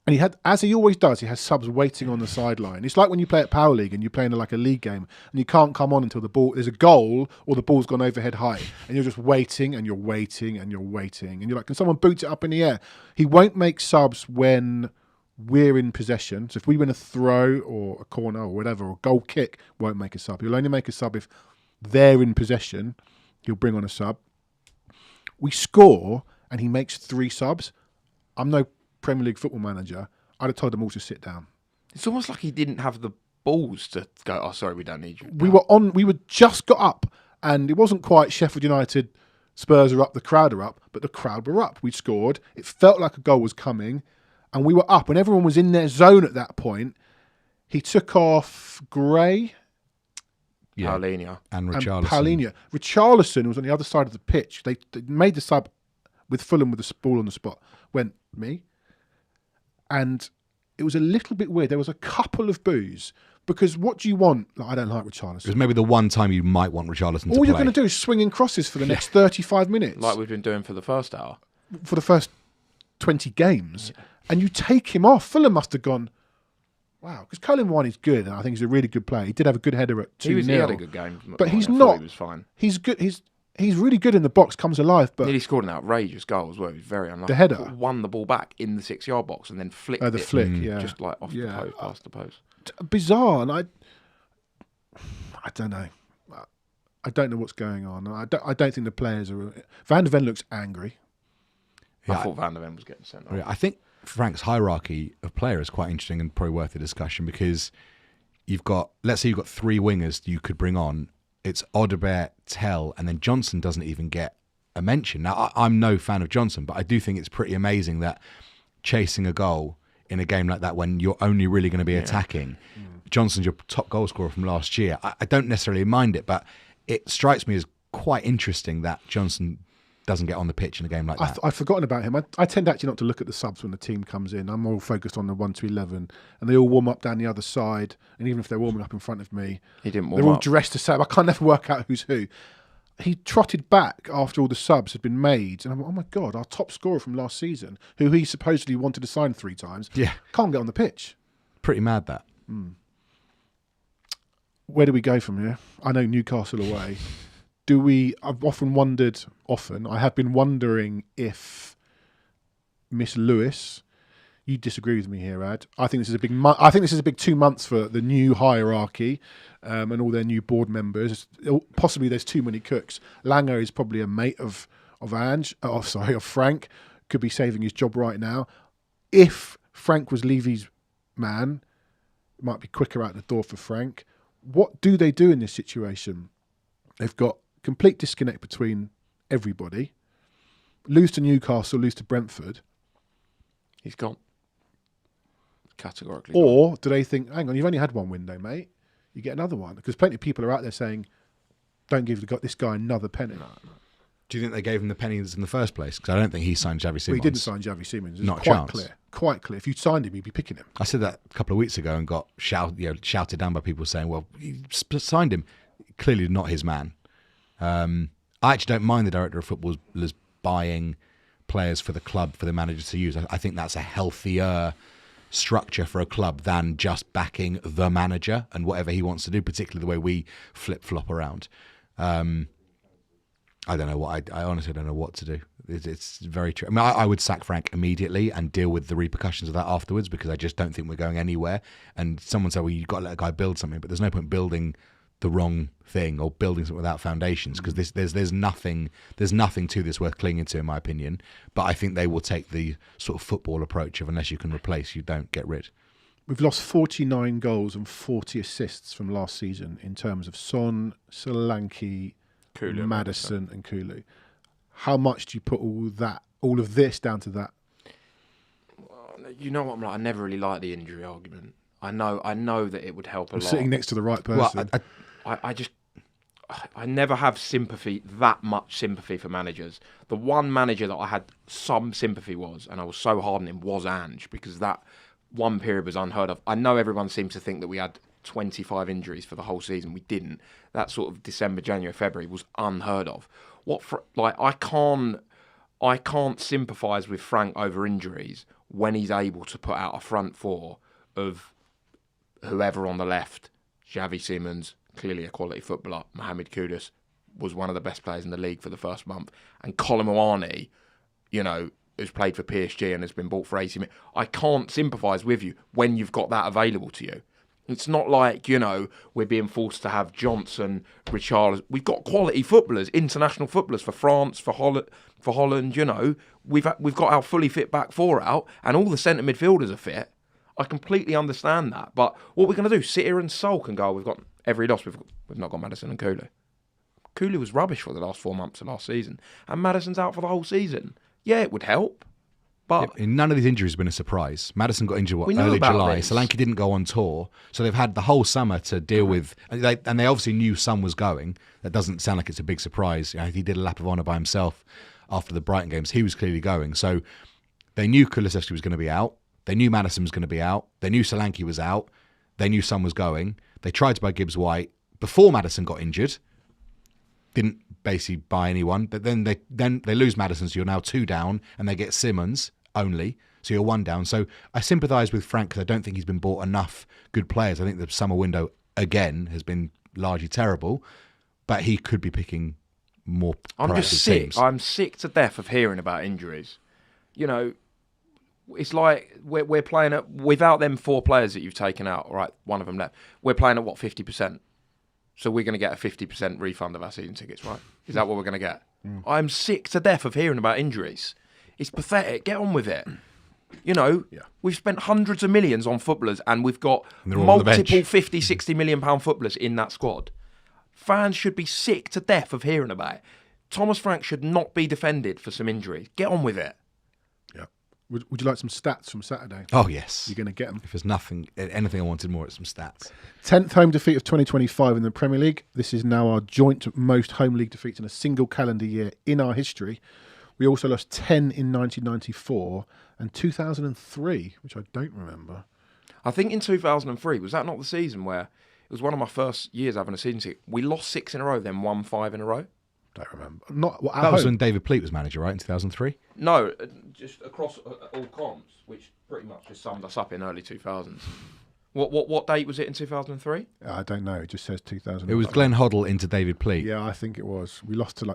And he had, as he always does, he has subs waiting on the sideline. It's like when you play at Power League and you're playing like a league game and you can't come on until there's a goal or the ball's gone overhead high. And you're just waiting and you're waiting and you're waiting. And you're like, can someone boot it up in the air? He won't make subs when we're in possession. So if we win a throw or a corner or whatever, or a goal kick, won't make a sub. He'll only make a sub if they're in possession. He'll bring on a sub. We score and he makes 3 subs. I'm no Premier League football manager. I'd have told them all to sit down. It's almost like he didn't have the balls to go, oh, sorry, we don't need you. We were just got up, and it wasn't quite Sheffield United, Spurs are up, the crowd are up, but the crowd were up. We scored. It felt like a goal was coming, and we were up, and everyone was in their zone at that point. He took off Gray, Paulinho and Richarlison. Richarlison was on the other side of the pitch. They made the sub with Fulham with the ball on the spot. Went, me? And it was a little bit weird. There was a couple of boos because what do you want? I don't like Richarlison. It was maybe the one time you might want Richarlison to play. All you're going to do is swing in crosses for the next 35 minutes. Like we've been doing for the first hour. For the first 20 games. Yeah. And you take him off. Fulham must have gone, wow. Because Koli Muani's good, and I think he's a really good player. He did have a good header at 2-0. He had a good game. But he's not. He was fine. He's good. He's really good in the box, comes alive. But nearly scored an outrageous goal as well. He was very unlucky. The header. Won the ball back in the 6-yard box and then flicked the flick, yeah. Just like off the post, past the post. Bizarre, and I don't know. I don't know what's going on. I don't think the players are... Van der Ven looks angry. Yeah, I thought Van der Ven was getting sent off. I think Frank's hierarchy of player is quite interesting and probably worth a discussion because let's say you've got 3 wingers you could bring on it's Odobert, Tell, and then Johnson doesn't even get a mention. Now, I'm no fan of Johnson, but I do think it's pretty amazing that chasing a goal in a game like that when you're only really going to be attacking, Johnson's your top goal scorer from last year. I don't necessarily mind it, but it strikes me as quite interesting that Johnson doesn't get on the pitch in a game like that. I've forgotten about him. I tend actually not to look at the subs when the team comes in. I'm more focused on the 1 to 11, and they all warm up down the other side. And even if they're warming up in front of me, He didn't warm they're all up. dressed the same. I can't never work out who's who. He trotted back after all the subs had been made, and I'm like, oh my God, our top scorer from last season, who he supposedly wanted to sign 3 times, can't get on the pitch. Pretty mad, that. Where do we go from here? I know Newcastle away. I've often wondered, I have been wondering if Miss Lewis, you disagree with me here, Ad. I think this is a big. I think this is a big 2 months for the new hierarchy and all their new board members. Possibly there's too many cooks. Langer is probably a mate of Frank. Could be saving his job right now. If Frank was Levy's man, it might be quicker out the door for Frank. What do they do in this situation? They've got complete disconnect between everybody. Lose to Newcastle, lose to Brentford. He's gone. Categorically gone. Or do they think, hang on, you've only had one window, mate. You get another one. Because plenty of people are out there saying, don't give this guy another penny. No. Do you think they gave him the pennies in the first place? Because I don't think he signed Xavi Simons. Well, he didn't sign Xavi Simons. It's Not a quite chance. clear. Quite clear. If you'd signed him, you'd be picking him. I said that a couple of weeks ago and got shouted down by people saying, well, you signed him. Clearly not his man. I actually don't mind the director of football buying players for the club, for the manager to use. I think that's a healthier structure for a club than just backing the manager and whatever he wants to do, particularly the way we flip-flop around. I don't know I honestly don't know what to do. It's very true. I mean, I would sack Frank immediately and deal with the repercussions of that afterwards, because I just don't think we're going anywhere. And someone said, well, you've got to let a guy build something, but there's no point building the wrong thing or building something without foundations, because there's nothing to this worth clinging to, in my opinion. But I think they will take the sort of football approach of, unless you can replace, you don't get rid. We've lost 49 goals and 40 assists from last season in terms of Son, Solanke, Kulu, Maddison and Kulu. How much do you put all of this down to that? You know what I'm like? I never really liked the injury argument. I know that it would help a lot. Sitting next to the right person. Well, I never have that much sympathy for managers. The one manager that I had some sympathy and I was so hard on him, was Ange, because that one period was unheard of. I know everyone seems to think that we had 25 injuries for the whole season. We didn't. That sort of December, January, February was unheard of. I can't sympathise with Frank over injuries when he's able to put out a front four of whoever on the left. Xavi Simons, clearly a quality footballer. Mohamed Kudus was one of the best players in the league for the first month. And Colin Moani, who's played for PSG and has been bought for 80 million. I can't sympathise with you when you've got that available to you. It's not like, we're being forced to have Johnson, Richarlison. We've got quality footballers, international footballers for France, for Holland, We've got our fully fit back four out, and all the centre midfielders are fit. I completely understand that. But what we're going to do, sit here and sulk and go, we've got every loss, we've not got Maddison and Kulu. Kulu was rubbish for the last 4 months of last season, and Maddison's out for the whole season. Yeah, it would help. But none of these injuries have been a surprise. Maddison got injured early about July. this. Solanke didn't go on tour, so they've had the whole summer to deal with. And they obviously knew Son was going. That doesn't sound like it's a big surprise. He did a lap of honour by himself after the Brighton games. He was clearly going. So they knew Kulusevski was going to be out. They knew Maddison was going to be out. They knew Solanke was out. They knew Son was going. They tried to buy Gibbs White before Maddison got injured. Didn't basically buy anyone. But then they lose Maddison, so you're now 2 down, and they get Simmons only, so you're 1 down. So I sympathise with Frank, because I don't think he's been bought enough good players. I think the summer window, again, has been largely terrible, but he could be picking more I'm just proactive sick. teams. I'm sick to death of hearing about injuries. It's like we're playing at, without them 4 players that you've taken out, right, one of them left, we're playing at, 50%? So we're going to get a 50% refund of our season tickets, right? Is that what we're going to get? I'm sick to death of hearing about injuries. It's pathetic. Get on with it. We've spent hundreds of millions on footballers, and we've got they're all on the multiple bench. 50, 60 million pound footballers in that squad. fans should be sick to death of hearing about it. Thomas Frank should not be defended for some injuries. Get on with it. Yeah. Would you like some stats from Saturday? Oh, yes. You're going to get them. If there's anything I wanted more, it's some stats. 10th home defeat of 2025 in the Premier League. This is now our joint most home league defeats in a single calendar year in our history. We also lost 10 in 1994 and 2003, which I don't remember. I think in 2003, was that not the season where it was one of my first years having a season ticket? We lost 6 in a row, then won 5 in a row. Don't remember. Not at That was home. when David Pleat was manager, right, in 2003? No, just across all comps, which pretty much just summed us up in early 2000s. What date was it in 2003? I don't know. It just says 2000. It was Glenn Hoddle into David Pleat. Yeah, I think it was. We lost to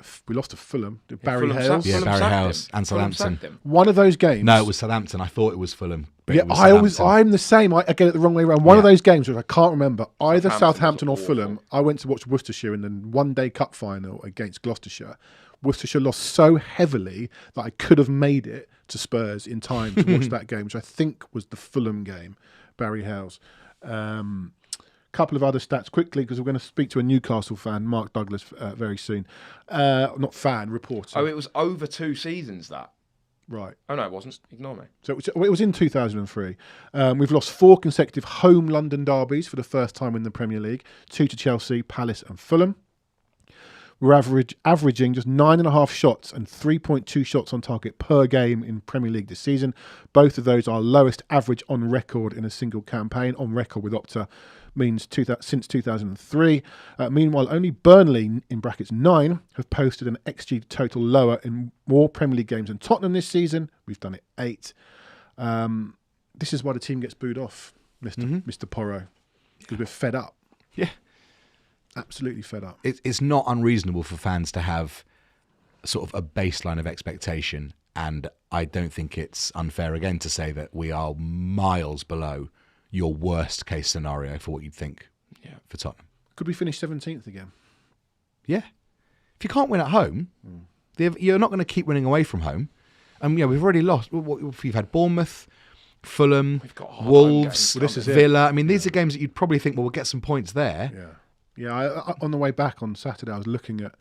Fulham. Did Yeah, Barry Fulham Hales? sacked- Yeah, Fulham Barry sacked Hales him. and Fulham Southampton. sacked him. One of those games. No, it was Southampton. I thought it was Fulham. But Yeah, it was I was. Southampton. I'm the same. I get it the wrong way around. One of Yeah. those games where I can't remember either Southampton or was Fulham. awful. I went to watch Worcestershire in the one-day cup final against Gloucestershire. Worcestershire lost so heavily that I could have made it to Spurs in time to watch that game, which I think was the Fulham game. Barry Hales. Couple of other stats quickly because we're going to speak to a Newcastle fan, Mark Douglas, very soon. Not fan, reporter. Oh, it was over 2 seasons, that. Right. Oh, no, it wasn't. Ignore me. So it was in 2003. We've lost 4 consecutive home London derbies for the first time in the Premier League. 2 to Chelsea, Palace and Fulham. We're averaging just 9.5 shots and 3.2 shots on target per game in Premier League this season. Both of those are lowest average on record in a single campaign. On record with Opta means since 2003. Meanwhile, only Burnley, in brackets 9, have posted an XG total lower in more Premier League games than Tottenham this season. We've done it 8. This is why the team gets booed off, Mr. Porro, because we're fed up. Yeah. Absolutely fed up. It's not unreasonable for fans to have sort of a baseline of expectation, and I don't think it's unfair again to say that we are miles below your worst case scenario for what you'd think for Tottenham. Could we finish 17th again? Yeah. If you can't win at home, you're not going to keep winning away from home. We've already lost. We've had Bournemouth, Fulham, We've got hard home Wolves, games. Well, this is it. Villa. I mean, these are games that you'd probably think, well, we'll get some points there. Yeah. Yeah, I, on the way back on Saturday, I was looking at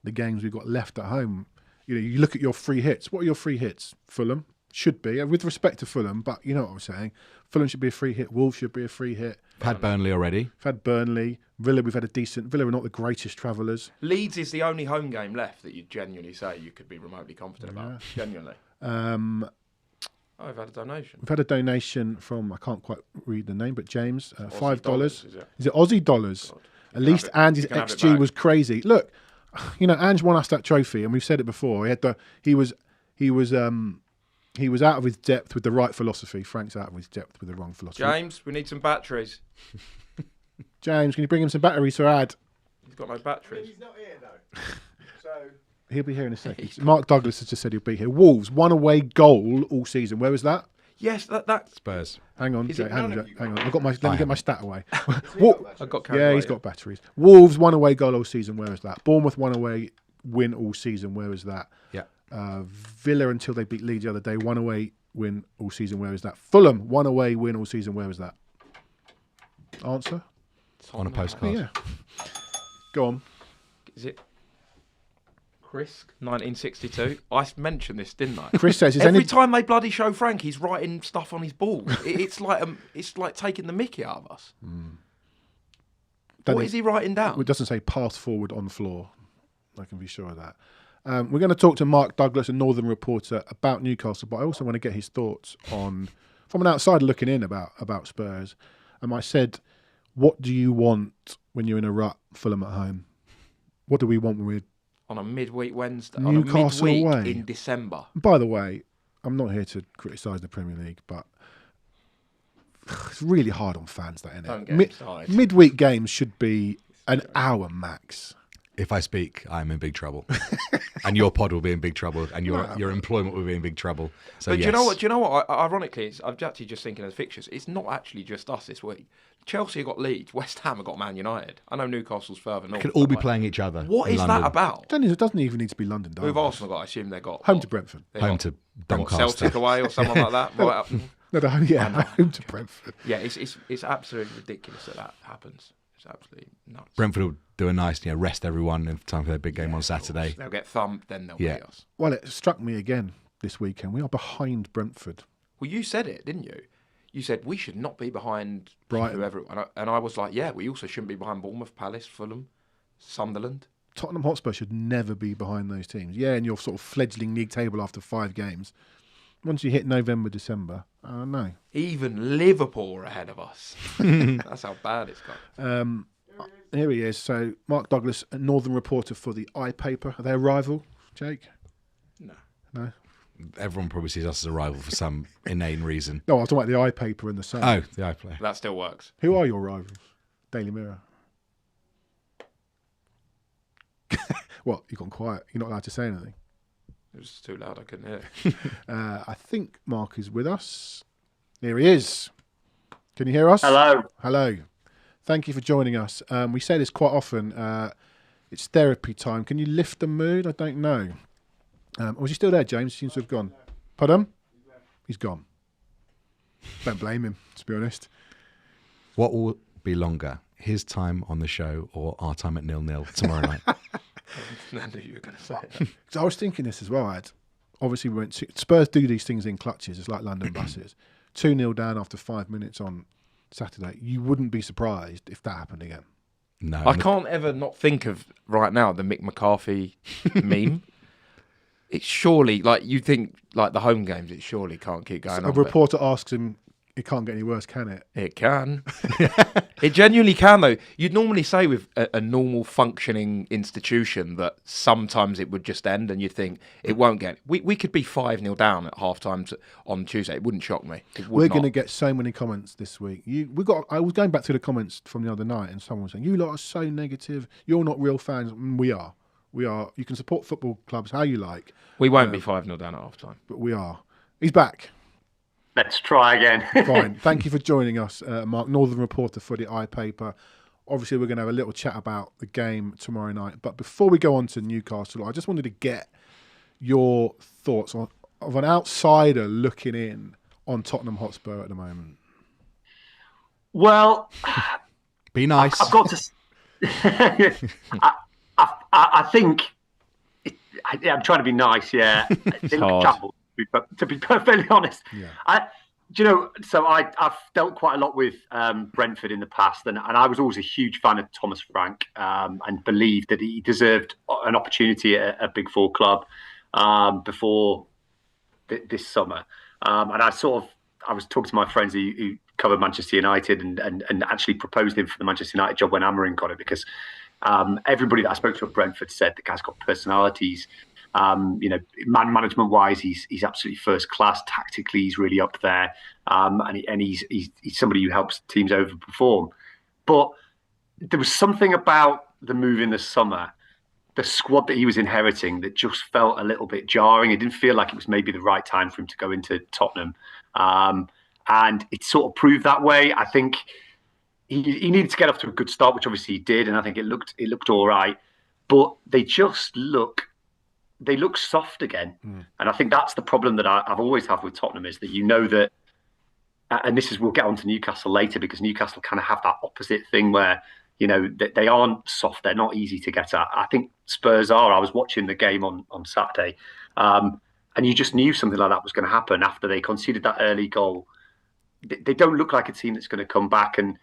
the games we've got left at home. You know, you look at your free hits. What are your free hits? Fulham should be, with respect to Fulham, but you know what I'm saying. Fulham should be a free hit. Wolves should be a free hit. We've had Burnley already. We've had Burnley. Villa, we've had a decent. Villa are not the greatest travellers. Leeds is the only home game left that you genuinely say you could be remotely confident about. Genuinely. I've had a donation. We've had a donation from, I can't quite read the name, but James, $5. $5, is it? Is it Aussie dollars? God. At least Andy's can have it XG back. was crazy. Look, you know, Ange won us that trophy, and we've said it before. He was out of his depth with the right philosophy. Frank's out of his depth with the wrong philosophy. James, we need some batteries. James, can you bring him some batteries for Ad? He's got no batteries. He's not here though. So He'll be here in a second. Mark Douglas has just said he'll be here. Wolves, 1 away goal all season. Where was that? Yes, that Spurs. Hang on, Is it Jay, hang none on, of Jay, you hang on. guys? Let me get my stat away. I got carried Yeah, away. he's got batteries. Wolves, 1 away goal all season. Where was that? Bournemouth, 1 away win all season. Where was that? Yeah. Villa, until they beat Leeds the other day, 1 away win all season. Where was that? Fulham, 1 away win all season. Where was that? Answer? On a postcard. Yeah. Go on. Is it Chris, 1962? I mentioned this, didn't I? Chris says, is Every any... time they bloody show Frank, he's writing stuff on his balls. It's like taking the mickey out of us. Don't What think- is he writing down? It doesn't say pass forward on floor. I can be sure of that. We're going to talk to Mark Douglas, a Northern reporter, about Newcastle, but I also want to get his thoughts on, from an outsider looking in about Spurs. I said, what do you want when you're in a rut, Fulham at home? What do we want when we're... On a midweek Wednesday, Newcastle on a midweek away. in December. By the way, I'm not here to criticise the Premier League, but it's really hard on fans, that, isn't it? Don't get him started. Midweek games should be an hour max. If I speak, I'm in big trouble, and your pod will be in big trouble, and your employment will be in big trouble. So But yes. do you know what? Ironically, I'm actually just thinking of the fixtures. It's not actually just us this week. Chelsea have got Leeds. West Ham have got Man United. I know Newcastle's further north. Could all be but, like, playing each other. What in is London. that about? It doesn't even need to be London, Who have Derby. Arsenal got? I assume they got Home what? to Brentford. They Home got- to they got Doncaster. Celtic away or someone like that. Right up. No, home to Brentford. Yeah, it's absolutely ridiculous that happens. It's absolutely nuts. Brentford will do a nice, rest everyone in time for their big game on Saturday. They'll get thumped, then they'll Yeah. beat us. Well, it struck me again this weekend. We are behind Brentford. Well, you said it, didn't you? You said we should not be behind Brighton. whoever. And I was like, yeah, we also shouldn't be behind Bournemouth, Palace, Fulham, Sunderland. Tottenham Hotspur should never be behind those teams. Yeah, and you're sort of fledgling league table after 5 games. Once you hit November, December, no. Even Liverpool are ahead of us. That's how bad it's got. Here he is. So, Mark Douglas, a Northern reporter for the iPaper. Are they a rival, Jake? No? Everyone probably sees us as a rival for some inane reason. No, I was talking about the iPaper and the Sun. Oh, the iPlayer. That still works. Who are your rivals? Daily Mirror. What? You've gone quiet. You're not allowed to say anything. It was too loud, I couldn't hear it. I think Mark is with us. Here he is. Can you hear us? Hello. Hello. Thank you for joining us. We say this quite often. It's therapy time. Can you lift the mood? I don't know. Was he still there, James? He seems to have gone. Pardon? He's gone. Don't blame him, to be honest. What will be longer, his time on the show or our time at 0-0 tomorrow night? I knew you were going to say that. So I was thinking this as well, Ed. Obviously, Spurs do these things in clutches. It's like London buses. 2-0 down after 5 minutes on Saturday. You wouldn't be surprised if that happened again. No. I can't ever not think of, right now, the Mick McCarthy meme. It's surely, like, you think, like, the home games, it surely can't keep going A on. reporter asks him, it can't get any worse, can it? It can. It genuinely can, though. You'd normally say with a normal functioning institution that sometimes it would just end and you'd think it won't get... We could be 5-0 down at half-time on Tuesday. It wouldn't shock me. We're going to get so many comments this week. I was going back through the comments from the other night and someone was saying, you lot are so negative. You're not real fans. We are. We are. You can support football clubs how you like. We won't be 5-0 down at half-time. But we are. He's back. Let's try again. Fine. Thank you for joining us, Mark, Northern reporter for the iPaper. Obviously, we're going to have a little chat about the game tomorrow night. But before we go on to Newcastle, I just wanted to get your thoughts of an outsider looking in on Tottenham Hotspur at the moment. Well, be nice. I've got to. I think I'm trying to be nice. Yeah, It's hard. To be perfectly honest, Yeah. So I've dealt quite a lot with Brentford in the past, and I was always a huge fan of Thomas Frank, and believed that he deserved an opportunity at a Big Four club before this summer. And I was talking to my friends who covered Manchester United and actually proposed him for the Manchester United job when Amorim got it, because everybody that I spoke to at Brentford said the guy's got personalities. Management wise, he's absolutely first class. Tactically, he's really up there, and he's somebody who helps teams overperform. But there was something about the move in the summer, the squad that he was inheriting, that just felt a little bit jarring. It didn't feel like it was maybe the right time for him to go into Tottenham, and it sort of proved that way. I think he needed to get off to a good start, which obviously he did, and I think it looked all right. But they look soft again. And I think that's the problem that I've always had with Tottenham, is that that, and we'll get on to Newcastle later, because Newcastle kind of have that opposite thing where, they aren't soft, they're not easy to get at. I think Spurs are. I was watching the game on Saturday, and you just knew something like that was going to happen after they conceded that early goal. They don't look like a team that's going to come back and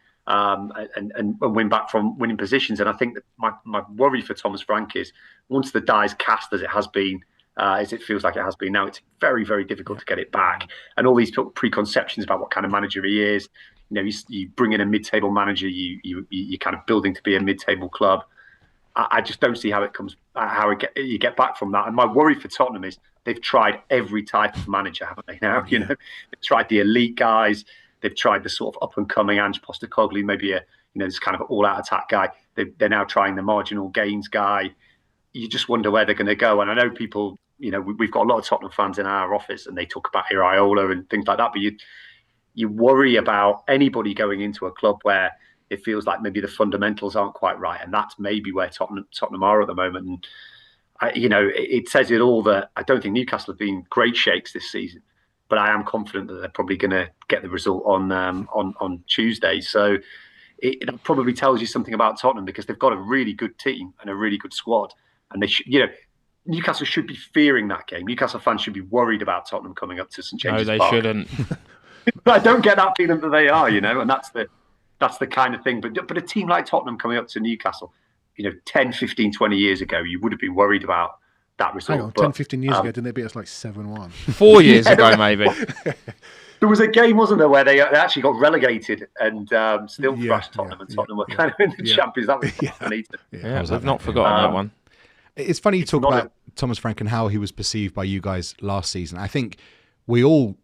win back from winning positions. And I think that my worry for Thomas Frank is, once the die's cast, as it has been, as it feels like it has been now, it's very, very difficult to get it back. And all these preconceptions about what kind of manager he is, you bring in a mid-table manager, you're kind of building to be a mid-table club. I just don't see how you get back from that. And my worry for Tottenham is they've tried every type of manager, haven't they? Now, they've tried the elite guys. They've tried the sort of up-and-coming Ange Postecoglou, maybe this kind of all-out attack guy. They're now trying the marginal gains guy. You just wonder where they're going to go. And I know people, we've got a lot of Tottenham fans in our office, and they talk about Iraola and things like that. But you worry about anybody going into a club where it feels like maybe the fundamentals aren't quite right, and that's maybe where Tottenham are at the moment. And it says it all that I don't think Newcastle have been great shakes this season, but I am confident that they're probably going to get the result on Tuesday. So it probably tells you something about Tottenham, because they've got a really good team and a really good squad, and Newcastle should be fearing that game. Newcastle fans should be worried about Tottenham coming up to St James's No, they Park. shouldn't. I don't get that feeling that they are, and that's the kind of thing. But a team like Tottenham coming up to Newcastle, 10, 15, 20 years ago, you would have been worried about that result. Hang on, 10, 15 years ago, didn't they beat us like 7-1? 4 years ago, maybe. There was a game, wasn't there, where they actually got relegated and still thrashed Tottenham, and Tottenham were kind of in the Champions. That was fascinating. Yeah, we've not forgotten that one. It's funny you talk about Thomas Frank and how he was perceived by you guys last season. I think we all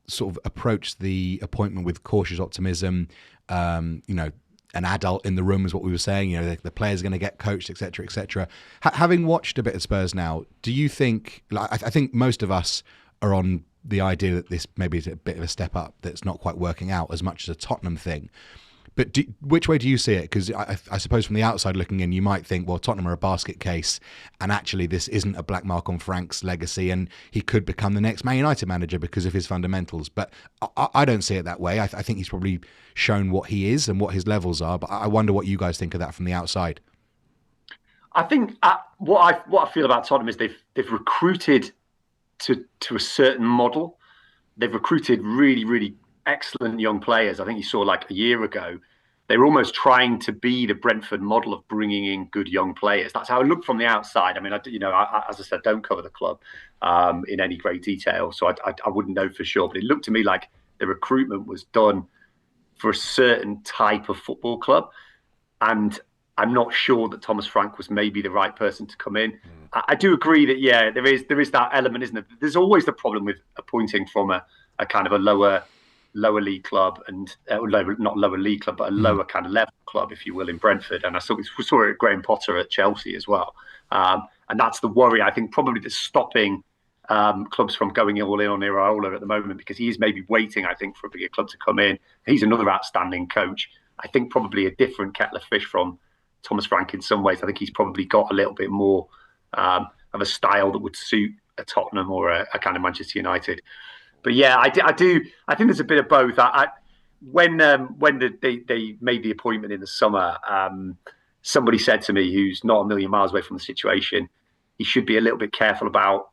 sort of approached the appointment with cautious optimism. An adult in the room is what we were saying. The players are going to get coached, etc., etc. Having watched a bit of Spurs now, do you think? I think most of us are on the idea that this maybe is a bit of a step up that's not quite working out as much as a Tottenham thing. But which way do you see it? Because I suppose from the outside looking in, you might think, well, Tottenham are a basket case, and actually this isn't a black mark on Frank's legacy, and he could become the next Man United manager because of his fundamentals. But I don't see it that way. I think he's probably shown what he is and what his levels are. But I wonder what you guys think of that from the outside. I think what I feel about Tottenham is they've recruited to a certain model. They've recruited really, really excellent young players. I think you saw like a year ago, they were almost trying to be the Brentford model of bringing in good young players. That's how it looked from the outside. I mean, I as I said, don't cover the club in any great detail, so I wouldn't know for sure. But it looked to me like the recruitment was done for a certain type of football club, and I'm not sure that Thomas Frank was maybe the right person to come in. I do agree that there is that element, isn't it? There's always the problem with appointing from a kind of a lower league club, and not lower league club, but a lower kind of level club, if you will, in Brentford. And we saw it at Graham Potter at Chelsea as well. And that's the worry, I think, probably that's stopping clubs from going all in on Iraola at the moment, because he is maybe waiting, I think, for a bigger club to come in. He's another outstanding coach. I think probably a different kettle of fish from Thomas Frank in some ways. I think he's probably got a little bit more of a style that would suit a Tottenham or a kind of Manchester United. But yeah, I do. I think there's a bit of both. When they made the appointment in the summer, somebody said to me, who's not a million miles away from the situation, he should be a little bit careful about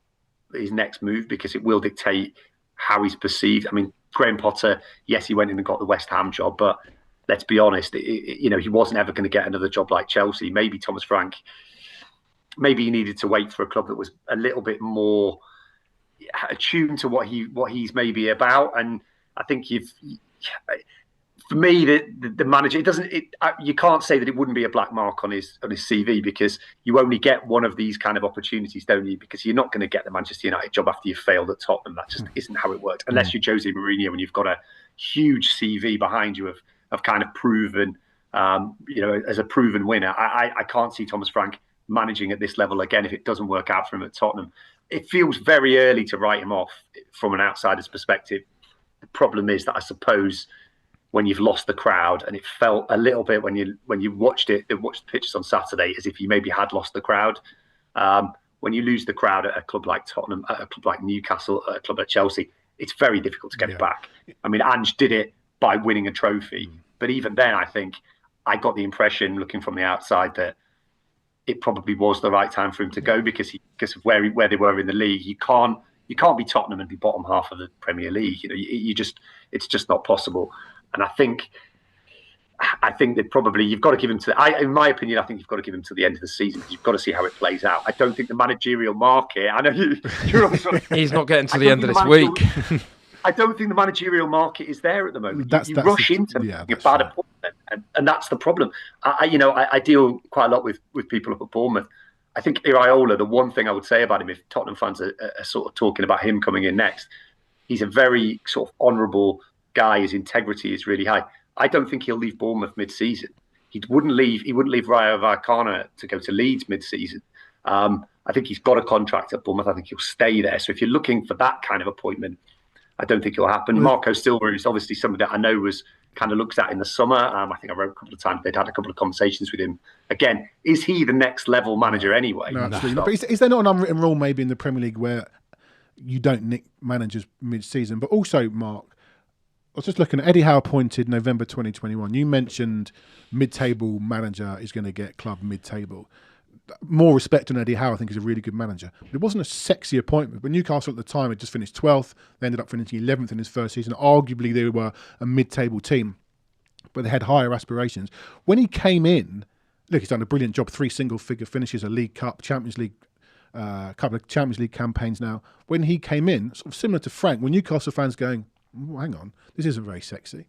his next move, because it will dictate how he's perceived. I mean, Graham Potter, yes, he went in and got the West Ham job, but let's be honest, he wasn't ever going to get another job like Chelsea. Maybe Thomas Frank, maybe he needed to wait for a club that was a little bit more attuned to what he's maybe about. And I think for me, the manager, you can't say that it wouldn't be a black mark on his CV, because you only get one of these kind of opportunities, don't you? Because you're not going to get the Manchester United job after you've failed at Tottenham. That just isn't how it works, unless you're Jose Mourinho and you've got a huge CV behind you of kind of proven, as a proven winner. I can't see Thomas Frank managing at this level again if it doesn't work out for him at Tottenham. It feels very early to write him off from an outsider's perspective. The problem is that I suppose when you've lost the crowd, and it felt a little bit when you watched the pictures on Saturday as if you maybe had lost the crowd. When you lose the crowd at a club like Tottenham, at a club like Newcastle, at a club like Chelsea, it's very difficult to get it back. I mean, Ange did it by winning a trophy, but even then, I think I got the impression, looking from the outside, that it probably was the right time for him to go, because of where they were in the league. You can't be Tottenham and be bottom half of the Premier League. It's just not possible. And I think that probably you've got to give him in my opinion, I think you've got to give him to the end of the season, because you've got to see how it plays out. I don't think the managerial market, I know you're also, he's not getting to the end of this week. I don't think the managerial market is there at the moment. You rush into a bad appointment, and that's the problem. I deal quite a lot with people up at Bournemouth. I think Iraola, the one thing I would say about him, if Tottenham fans are sort of talking about him coming in next, he's a very sort of honourable guy. His integrity is really high. I don't think he'll leave Bournemouth mid-season. He wouldn't leave Rayo Vallecano to go to Leeds mid-season. I think he's got a contract at Bournemouth. I think he'll stay there. So if you're looking for that kind of appointment, I don't think it'll happen. Marco Silva is obviously somebody that I know was kind of looked at in the summer. I think I wrote a couple of times. They'd had a couple of conversations with him. Again, is he the next level manager anyway? No, absolutely. But is there not an unwritten rule maybe in the Premier League where you don't nick managers mid-season? But also, Mark, was just looking at Eddie Howe appointed November 2021. You mentioned mid-table manager is going to get club mid-table. More respect on Eddie Howe, I think he's a really good manager. But it wasn't a sexy appointment. But Newcastle at the time had just finished 12th. They ended up finishing 11th in his first season. Arguably, they were a mid-table team, but they had higher aspirations. When he came in, look, he's done a brilliant job. 3 single-figure finishes, a League Cup, Champions League, couple of Champions League campaigns now. When he came in, sort of similar to Frank, were Newcastle fans going, hang on, this isn't very sexy?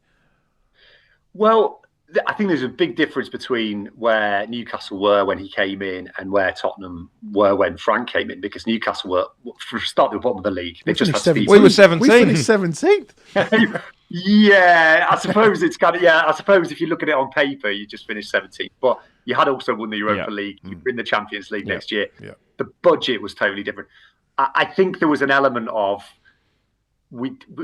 Well, I think there's a big difference between where Newcastle were when he came in and where Tottenham were when Frank came in, because Newcastle were, for a start, the bottom of the league. They just had Steve. We were 17th. We finished 17th. Yeah, I suppose it's kind of, I suppose if you look at it on paper, you just finished 17th. But you had also won the Europa League. You'd win the Champions League next year. Yeah. The budget was totally different. I think there was an element of,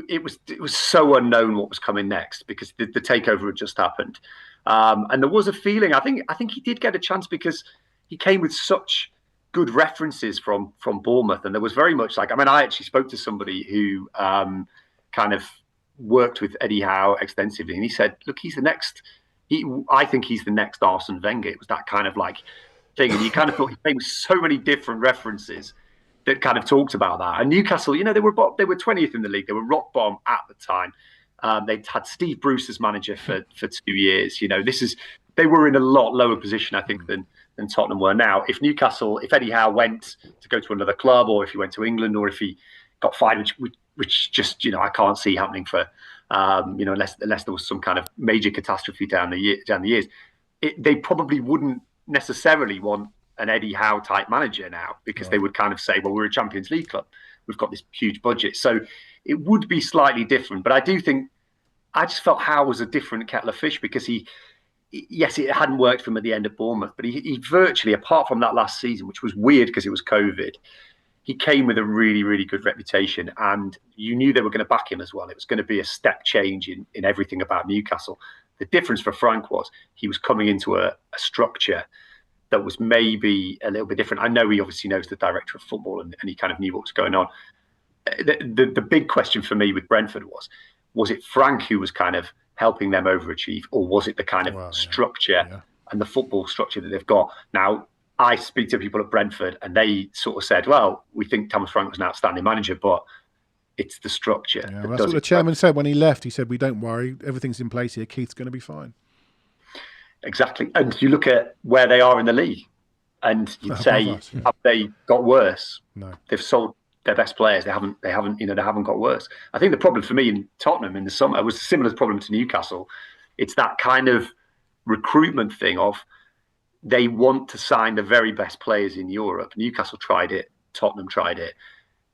it was so unknown what was coming next, because the takeover had just happened, and there was a feeling. I think he did get a chance because he came with such good references from Bournemouth, and there was very much like, I actually spoke to somebody who kind of worked with Eddie Howe extensively, and he said, look, he's the next. I think he's the next Arsene Wenger. It was that kind of like thing, and you kind of thought he came with so many different references that kind of talked about that. And Newcastle, they were 20th in the league. They were rock bottom at the time. They'd had Steve Bruce as manager for 2 years. They were in a lot lower position, I think, than Tottenham were now. If Eddie Howe went to go to another club, or if he went to England, or if he got fired, which just I can't see happening for unless there was some kind of major catastrophe down the years, they probably wouldn't necessarily want an Eddie Howe type manager now, because they would kind of say, well, we're a Champions League club, we've got this huge budget, so it would be slightly different. But I just felt Howe was a different kettle of fish, because yes, it hadn't worked for him at the end of Bournemouth, but he virtually, apart from that last season, which was weird because it was COVID, he came with a really, really good reputation, and you knew they were going to back him as well. It was going to be a step change in everything about Newcastle. The difference for Frank was he was coming into a structure that was maybe a little bit different. I know he obviously knows the director of football, and he kind of knew what was going on. The big question for me with Brentford was it Frank who was kind of helping them overachieve, or was it the kind of structure and the football structure that they've got? Now, I speak to people at Brentford, and they sort of said, well, we think Thomas Frank was an outstanding manager, but it's the structure. Yeah, that's what the chairman said when he left. He said, we don't worry, everything's in place here. Keith's going to be fine. Exactly. And you look at where they are in the league, and you'd say, have they got worse? No. They've sold their best players. They haven't got worse. I think the problem for me in Tottenham in the summer was a similar problem to Newcastle. It's that kind of recruitment thing of, they want to sign the very best players in Europe. Newcastle tried it. Tottenham tried it.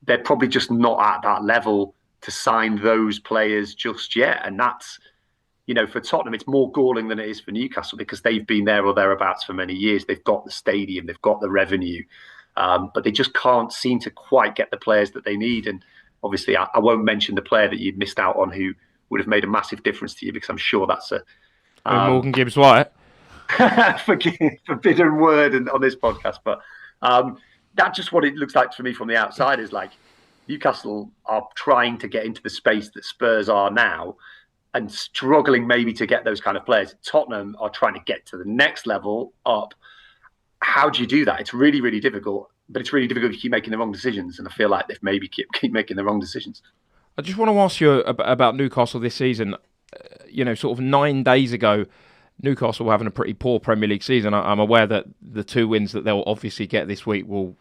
They're probably just not at that level to sign those players just yet. And that's, for Tottenham, it's more galling than it is for Newcastle, because they've been there or thereabouts for many years. They've got the stadium, they've got the revenue, but they just can't seem to quite get the players that they need. And obviously, I won't mention the player that you'd missed out on who would have made a massive difference to you, because I'm sure that's Morgan Gibbs-White. Forbidden word on this podcast, but that's just what it looks like to me from the outside. Is like Newcastle are trying to get into the space that Spurs are now, and struggling maybe to get those kind of players. Tottenham are trying to get to the next level up. How do you do that? It's really, really difficult, but it's really difficult if you keep making the wrong decisions, and I feel like they've maybe keep making the wrong decisions. I just want to ask you about Newcastle this season. Sort of 9 days ago, Newcastle were having a pretty poor Premier League season. I'm aware that the 2 wins that they'll obviously get this week will,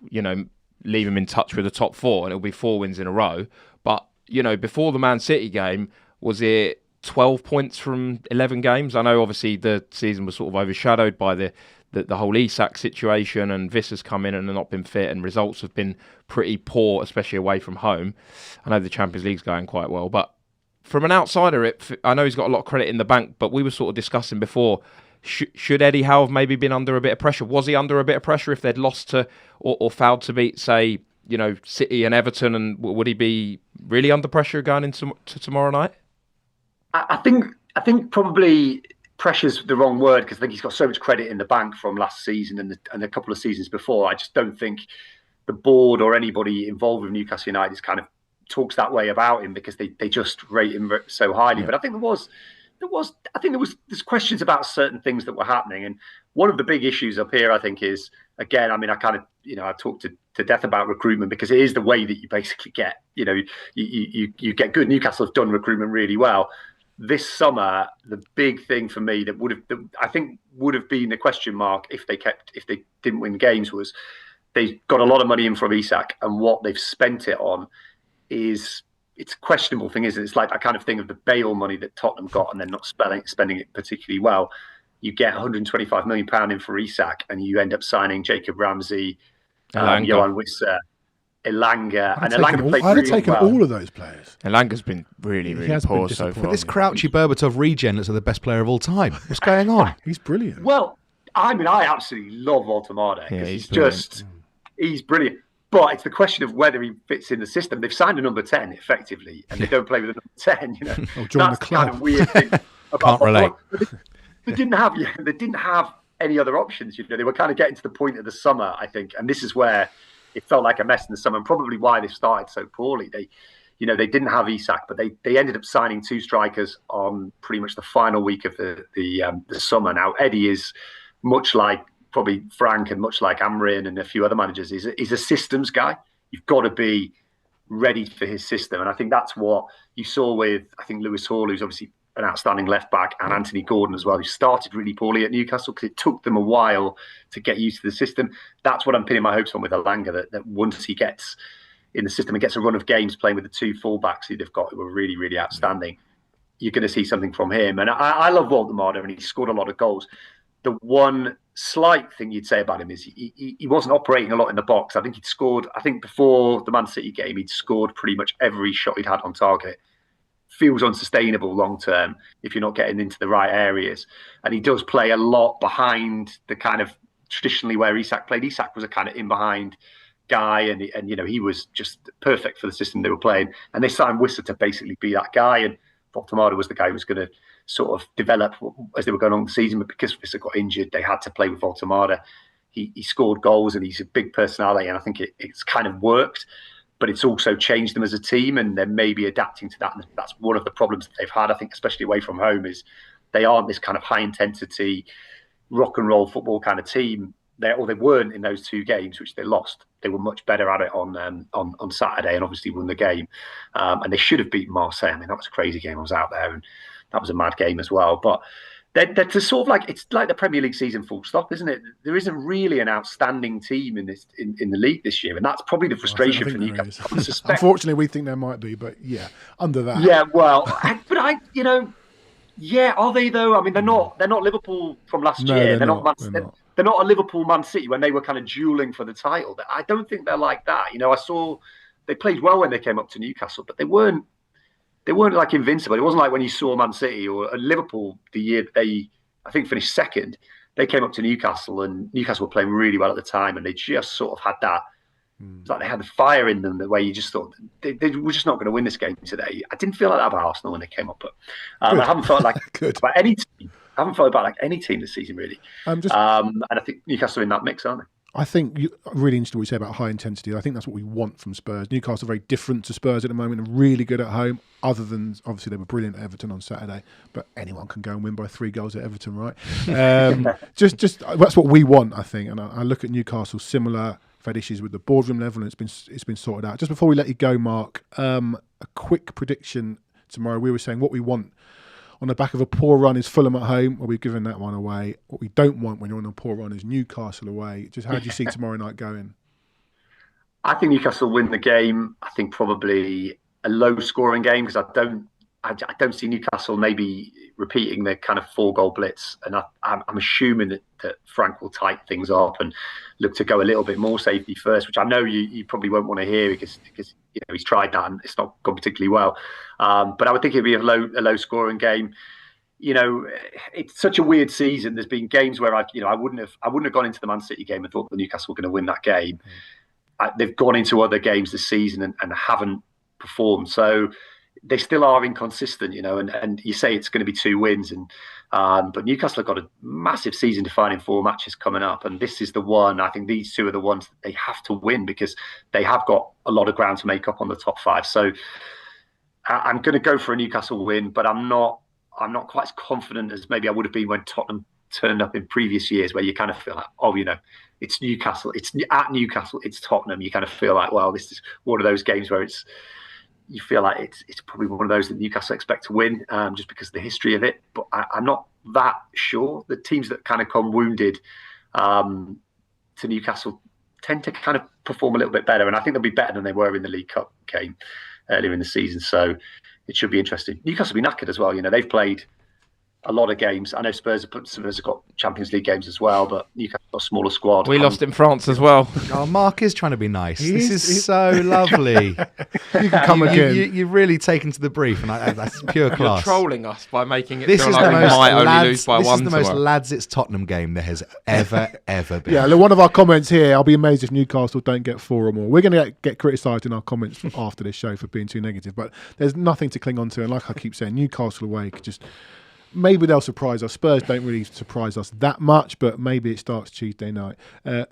leave them in touch with the top 4, and it'll be 4 wins in a row. But, before the Man City game, was it 12 points from 11 games? I know obviously the season was sort of overshadowed by the whole Isak situation, and Visser's come in and not been fit, and results have been pretty poor, especially away from home. I know the Champions League's going quite well, but from an outsider, I know he's got a lot of credit in the bank, but we were sort of discussing before, should Eddie Howe have maybe been under a bit of pressure? Was he under a bit of pressure if they'd lost to or failed to beat, say, City and Everton, and would he be really under pressure going into tomorrow night? I think probably pressure's the wrong word, because I think he's got so much credit in the bank from last season and a couple of seasons before. I just don't think the board or anybody involved with Newcastle United is kind of talks that way about him because they just rate him so highly. But I think there's questions about certain things that were happening. And one of the big issues up here, I think, is, again, I mean, I kind of, I talked to death about recruitment because it is the way that you basically get, you get good. Newcastle have done recruitment really well. This summer, the big thing for me that would have been the question mark if they didn't win games was they got a lot of money in from Isak, and what they've spent it on it's a questionable thing, isn't it? It's like that kind of thing of the Bale money that Tottenham got and they're not spending it particularly well. You get £125 million in for Isak and you end up signing Jacob Ramsey, Johan Wissa, Elanga. I'd have taken all of those players. Elanga's been really poor so far. But this Crouchy Berbatov regen looks like the best player of all time. What's going on? He's brilliant. Well, I mean, I absolutely love Voltemade because he's brilliant. But it's the question of whether he fits in the system. They've signed a number 10 effectively, and they don't play with a number 10. That's the kind of weird thing. Can't relate. They didn't have any other options. They were kind of getting to the point of the summer, I think, and this is where it felt like a mess in the summer, and probably why they started so poorly. They didn't have Isak, but they ended up signing 2 strikers on pretty much the final week of the summer. Now Eddie is much like probably Frank and much like Amrin and a few other managers. He's a systems guy. You've got to be ready for his system, and I think that's what you saw with Lewis Hall, who's obviously an outstanding left back, and Anthony Gordon as well, who started really poorly at Newcastle because it took them a while to get used to the system. That's what I'm pinning my hopes on with Elanga, that once he gets in the system and gets a run of games playing with the 2 fullbacks who they've got who are really, really outstanding, you're going to see something from him. And I love Voltemade, and he scored a lot of goals. The one slight thing you'd say about him is he wasn't operating a lot in the box. I think he'd scored, before the Man City game, he'd scored pretty much every shot he'd had on target. Feels unsustainable long term if you're not getting into the right areas. And he does play a lot behind the kind of traditionally where Isak played. Isak was a kind of in behind guy, and he was just perfect for the system they were playing. And they signed Wissa to basically be that guy, and Voltemade was the guy who was going to sort of develop as they were going on the season. But because Wissa got injured, they had to play with Voltemade. He scored goals and he's a big personality, and I think it's kind of worked. But it's also changed them as a team, and they're maybe adapting to that. And that's one of the problems that they've had, I think, especially away from home, is they aren't this kind of high-intensity, rock-and-roll football kind of team. They weren't in those 2 games, which they lost. They were much better at it on Saturday and obviously won the game. And they should have beaten Marseille. I mean, that was a crazy game. I was out there, and that was a mad game as well. But they're sort of like, it's like the Premier League season full stop, isn't it? There isn't really an outstanding team in the league this year, and that's probably the frustration for Newcastle. Unfortunately, we think there might be, but under that. Yeah, well, are they though? I mean, they're not Liverpool from last year. They're not a Liverpool Man City when they were kind of dueling for the title. I don't think they're like that. I saw they played well when they came up to Newcastle, but they weren't like invincible. It wasn't like when you saw Man City or Liverpool the year they, I think, finished second. They came up to Newcastle, and Newcastle were playing really well at the time, and they just sort of had that. It's like they had the fire in them, the way you just thought they were just not going to win this game today. I didn't feel like that about Arsenal when they came up, but I haven't felt like about any team. I haven't felt about like any team this season really. And I think Newcastle are in that mix, aren't they? I think really interesting what you say about high intensity. I think that's what we want from Spurs. Newcastle are very different to Spurs at the moment and really good at home, other than obviously they were brilliant at Everton on Saturday, but anyone can go and win by 3 goals at Everton, right? Just that's what we want, I think. And I look at Newcastle similar. I've had issues with the boardroom level, and it's been sorted out. Just before we let you go, Mark, a quick prediction tomorrow. We were saying what we want on the back of a poor run is Fulham at home. Well, we've given that one away. What we don't want when you're on a poor run is Newcastle away. Just how do you see tomorrow night going? I think Newcastle win the game. I think probably a low-scoring game because I don't see Newcastle maybe repeating the kind of 4-goal blitz. And I'm assuming that Frank will tighten things up and look to go a little bit more safety first, which I know you probably won't want to hear because he's tried that and it's not gone particularly well. But I would think it'd be a low scoring game. It's such a weird season. There's been games where I wouldn't have gone into the Man City game and thought the Newcastle were going to win that game. They've gone into other games this season and haven't performed. So they still are inconsistent, and you say it's going to be 2 wins, but Newcastle have got a massive season-defining 4 matches coming up, and this is the one. I think these 2 are the ones that they have to win because they have got a lot of ground to make up on the top 5. So I'm going to go for a Newcastle win, but I'm not quite as confident as maybe I would have been when Tottenham turned up in previous years, where you kind of feel like, it's Newcastle, it's at Newcastle, it's Tottenham. You kind of feel like, well, this is one of those games where you feel like it's probably one of those that Newcastle expect to win, just because of the history of it. But I'm not that sure. The teams that kind of come wounded to Newcastle tend to kind of perform a little bit better, and I think they'll be better than they were in the League Cup game earlier in the season. So it should be interesting. Newcastle will be knackered as well. They've played a lot of games. I know Spurs have got Champions League games as well, but Newcastle got a smaller squad. We lost in France as well. Oh, Mark is trying to be nice. This is so lovely. You can come again. You've really taken to the brief, and that's pure class. You're trolling us by making it This feel is like the we most might only lads, lose by this one is the most tomorrow. lads it's Tottenham game there has ever been. Yeah, look, one of our comments here, I'll be amazed if Newcastle don't get 4 or more. We're going to get criticised in our comments after this show for being too negative, but there's nothing to cling on to. And like I keep saying, Newcastle away could just... Maybe they'll surprise us. Spurs don't really surprise us that much, but maybe it starts Tuesday night.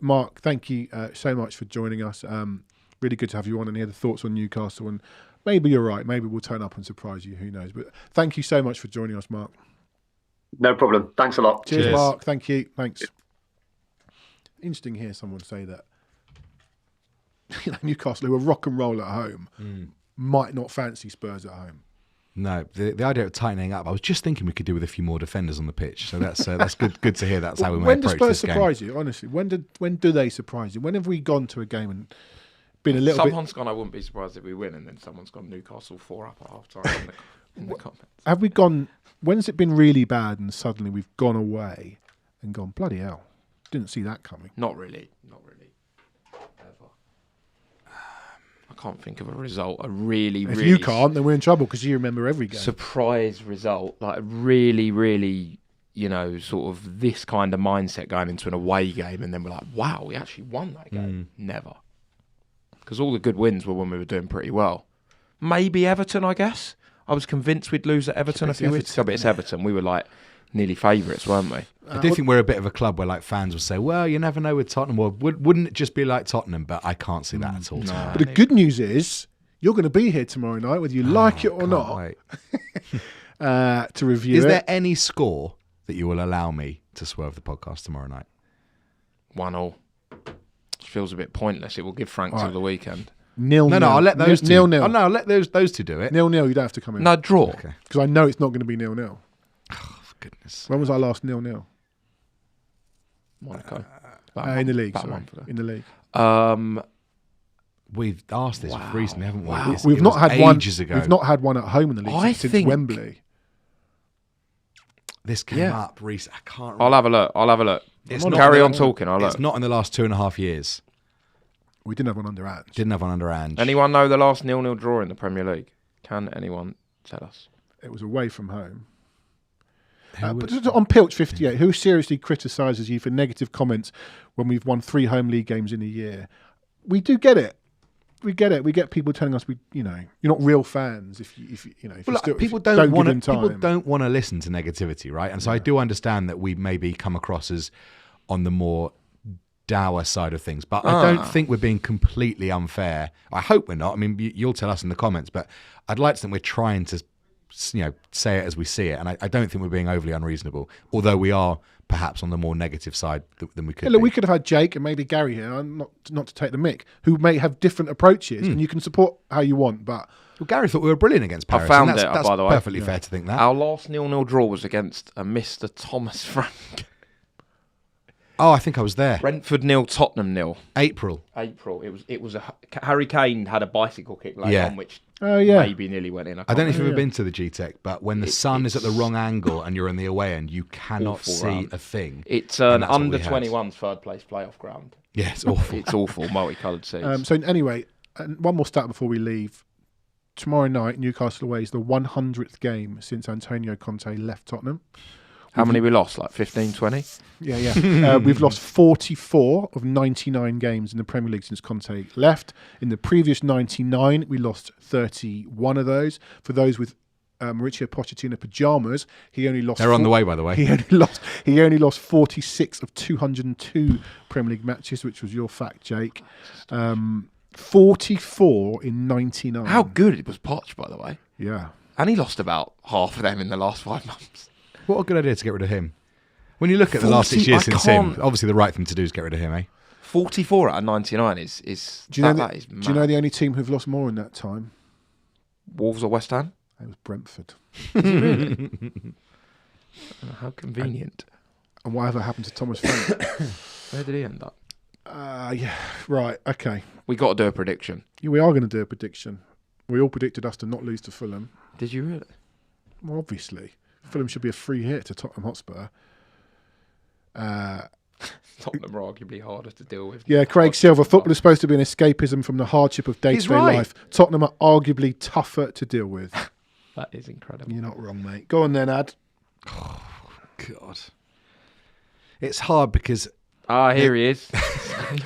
Mark, thank you so much for joining us. Really good to have you on and hear the thoughts on Newcastle. And maybe you're right. Maybe we'll turn up and surprise you. Who knows? But thank you so much for joining us, Mark. No problem. Thanks a lot. Cheers. Mark. Thank you. Thanks. Interesting to hear someone say that Newcastle, who are rock and roll at home, might not fancy Spurs at home. No, the idea of tightening up, I was just thinking we could do with a few more defenders on the pitch. So that's good to hear. That's how we might approach this game. When does Spurs surprise you, honestly? When do they surprise you? When have we gone to a game and been a little Someone's gone, I wouldn't be surprised if we win, and then someone's gone Newcastle 4 up at half-time in the comments. Have we gone... When's it been really bad and suddenly we've gone away and gone, bloody hell, didn't see that coming? Not really. Ever. I can't think of a result. If you can't, then we're in trouble because you remember every game. Surprise result, like really, sort of this kind of mindset going into an away game, and then we're like, wow, we actually won that game. Never. Because all the good wins were when we were doing pretty well. Maybe Everton, I guess. I was convinced we'd lose at Everton a few weeks ago, but it's Everton. We were like nearly favourites, weren't we? I do think we're a bit of a club where like fans will say, well, you never know with Tottenham. Well, wouldn't it just be like Tottenham? But I can't see that at all. No. But the good news is you're going to be here tomorrow night, whether you like it or not, to review it. Is there any score that you will allow me to swerve the podcast tomorrow night? 1-1. Feels a bit pointless. It will give Frank till the weekend. 0-0. No, I'll let those two. 0-0. Oh, no, I'll let those two do it. 0-0, you don't have to come in. No, draw. Okay. Because I know it's not going to be 0-0. Oh, for goodness. When was our last 0-0? Monaco. In the league, about a sorry. month ago. In the league. We've asked this recently, haven't we? Wow. We've not had one ages ago. We've not had one at home in the league I since think- Wembley. This came up recently. I can't remember. I'll have a look. It's Carry not- on talking. I'll look. It's not in the last 2.5 years. We didn't have one under Ange. Didn't have one under Ange. Anyone know the last 0-0 draw in the Premier League? Can anyone tell us? It was away from home. Who But was- on Pilch 58, who seriously criticises you for negative comments when we've won 3 home league games in a year? We do get it. We get it. We get people telling us you're not real fans if you People don't don't give want them to. People time. don't want to listen to negativity, right? And so I do understand that we maybe come across as on the more dour side of things, but I don't think we're being completely unfair. I hope we're not. I mean, you'll tell us in the comments, but I'd like to think we're trying to, say it as we see it, and I don't think we're being overly unreasonable. Although we are perhaps on the more negative side than we could. Yeah, look, be. we could have had Jake and maybe Gary here, not to take the mick, who may have different approaches, and you can support how you want, but Well, Gary thought we were brilliant against Paris. found and it, that's by the way. perfectly fair to think that. Our last 0-0 draw was against a Mr. Thomas Frank. Oh, I think I was there. Brentford 0, Tottenham 0. April. It was Harry Kane had a bicycle kick late on, which maybe nearly went in. I don't know if you've ever been to the G-Tech, but when the sun is at the wrong angle and you're in the away end, you cannot see a thing. It's an And that's what we had. under-21s third place playoff ground. Yeah, it's awful. It's awful, multicoloured seats. so anyway, and one more stat before we leave. Tomorrow night, Newcastle away is the 100th game since Antonio Conte left Tottenham. How many we lost? Like 15, 20? Yeah. We've lost 44 of 99 games in the Premier League since Conte left. In the previous 99, we lost 31 of those. For those with Mauricio Pochettino pajamas, he only lost. They're on the way, by the way. He only lost 46 of 202 Premier League matches, which was your fact, Jake. 44 in 99. How good was Poch, by the way? Yeah. And he lost about half of them in the last 5 months. What a good idea to get rid of him. When you look at the last 6 years since him, obviously the right thing to do is get rid of him, eh? 44 out of 99 is Do you know that is mad. Do you know the only team who've lost more in that time? Wolves or West Ham? It was Brentford. How convenient. And whatever happened to Thomas Frank? Where did he end up? Yeah, right, okay. We got to do a prediction. Yeah, we are going to do a prediction. We all predicted us to not lose to Fulham. Did you really? Well, obviously. Fulham should be a free hit to Tottenham Hotspur. Tottenham are arguably harder to deal with. Yeah, Craig Silver. Football is supposed to be an escapism from the hardship of day-to-day life. Tottenham are arguably tougher to deal with. That is incredible. You're not wrong, mate. Go on then, Ad. Oh, God. It's hard because... Here he is.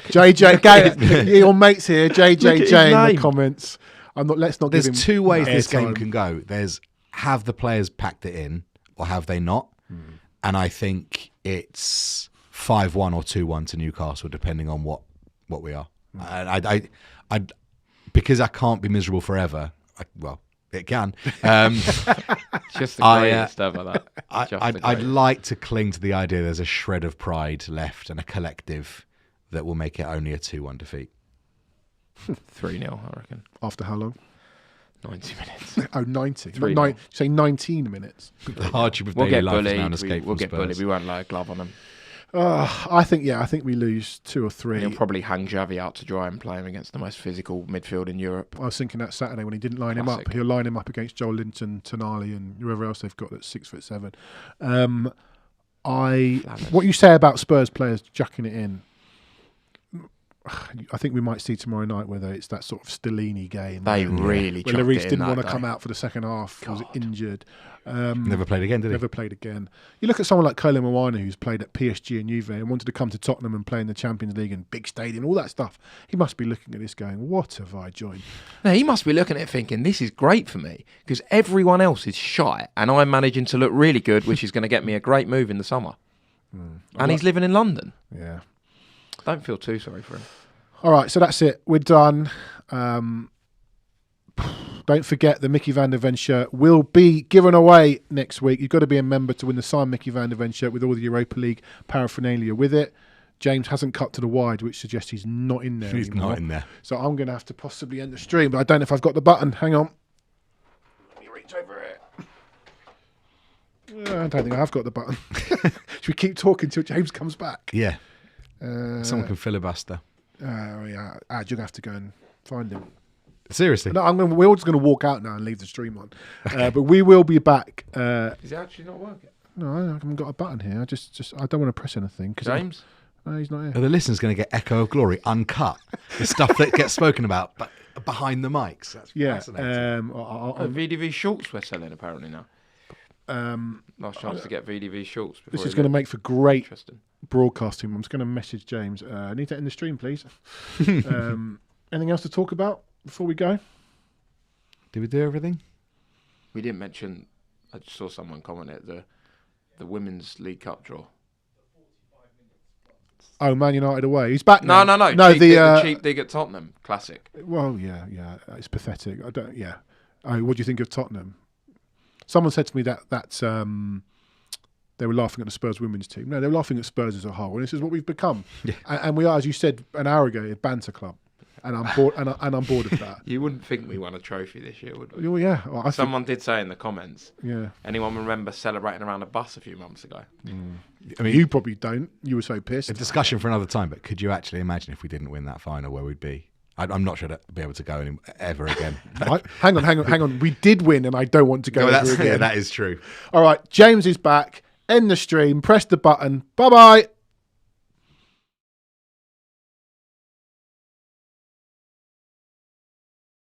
JJ, your mates here. JJJ in name. the comments. Let's not. There's give him 2 ways this airtime. game can go. There's have the players packed it in, or have they not? And I think it's 5-1 or 2-1 to Newcastle, depending on what we are. And I because I can't be miserable forever. It can. Just the greatest ever, that. I'd like to cling to the idea there's a shred of pride left and a collective that will make it only a 2-1 defeat. 3-0, I reckon. After how long? 90 minutes. Oh, 90. 3-0. Say 19 minutes. The hardship of We'll daily get life is now an bullied. escape We'll from get Spurs. bullied. We won't lay a glove on them. I think we lose 2 or 3. He'll probably hang Javi out to dry and play him against the most physical midfield in Europe. I was thinking that Saturday when he didn't line him Classic. up, he'll line him up against Joel Linton, Tonali, and whoever else they've got that's 6'7". What you say about Spurs players jacking it in, I think we might see tomorrow night whether it's that sort of Stellini game. They really where chucked Lloris it in didn't that want to day. come out for the second half. He was injured. Never played again, did he? Never played again. You look at someone like Kolo Muani, who's played at PSG and Juve and wanted to come to Tottenham and play in the Champions League and big stadium, all that stuff. He must be looking at this going, what have I joined? No, he must be looking at it thinking, this is great for me because everyone else is shite and I'm managing to look really good, which is going to get me a great move in the summer. And he's living in London. Yeah. Don't feel too sorry for him. All right, so that's it. We're done. Don't forget the Mickey van der Ven shirt will be given away next week. You've got to be a member to win the signed Mickey van der Ven shirt with all the Europa League paraphernalia with it. James hasn't cut to the wide, which suggests he's not in there He's anymore. not in there. So I'm going to have to possibly end the stream, but I don't know if I've got the button. Hang on. Let me reach over it. I don't think I have got the button. Should we keep talking until James comes back? Yeah. Someone can filibuster. Yeah. You're going to have to go and find him. Seriously? No, we're all just going to walk out now and leave the stream on. But we will be back. Is it actually not working? No, I haven't got a button here. I don't want to press anything. James? No, he's not Are here. the listeners going to get Echo of Glory uncut? The stuff that gets spoken about but behind the mics. That's Yeah. fascinating. VDV shorts we're selling apparently now. Last chance to get VDV shorts. This is going to make for great interesting. broadcasting. I'm just going to message James. I need to end the stream, please. Anything else to talk about before we go? Did we do everything? We didn't mention. I just saw someone comment it. The women's League Cup draw. Oh, Man United away. He's back now. No. No, the cheap dig at Tottenham. Classic. Well, yeah. It's pathetic. I don't. Yeah. Oh, what do you think of Tottenham? Someone said to me that they were laughing at the Spurs women's team. No, they were laughing at Spurs as a whole, and this is what we've become. Yeah. And we are, as you said an hour ago, a banter club, and I'm bored. and I'm bored of that. You wouldn't think we won a trophy this year, would we? Well, yeah. Well, I think, Someone did say in the comments. yeah. Anyone remember celebrating around a bus a few months ago? I mean, You probably don't. You were so pissed. a discussion for another time, but could you actually imagine if we didn't win that final where we'd be? I'm not sure I'd be able to go ever again. Hang on. We did win, and I don't want to go over again. Yeah, that is true. All right, James is back. End the stream. Press the button. Bye-bye.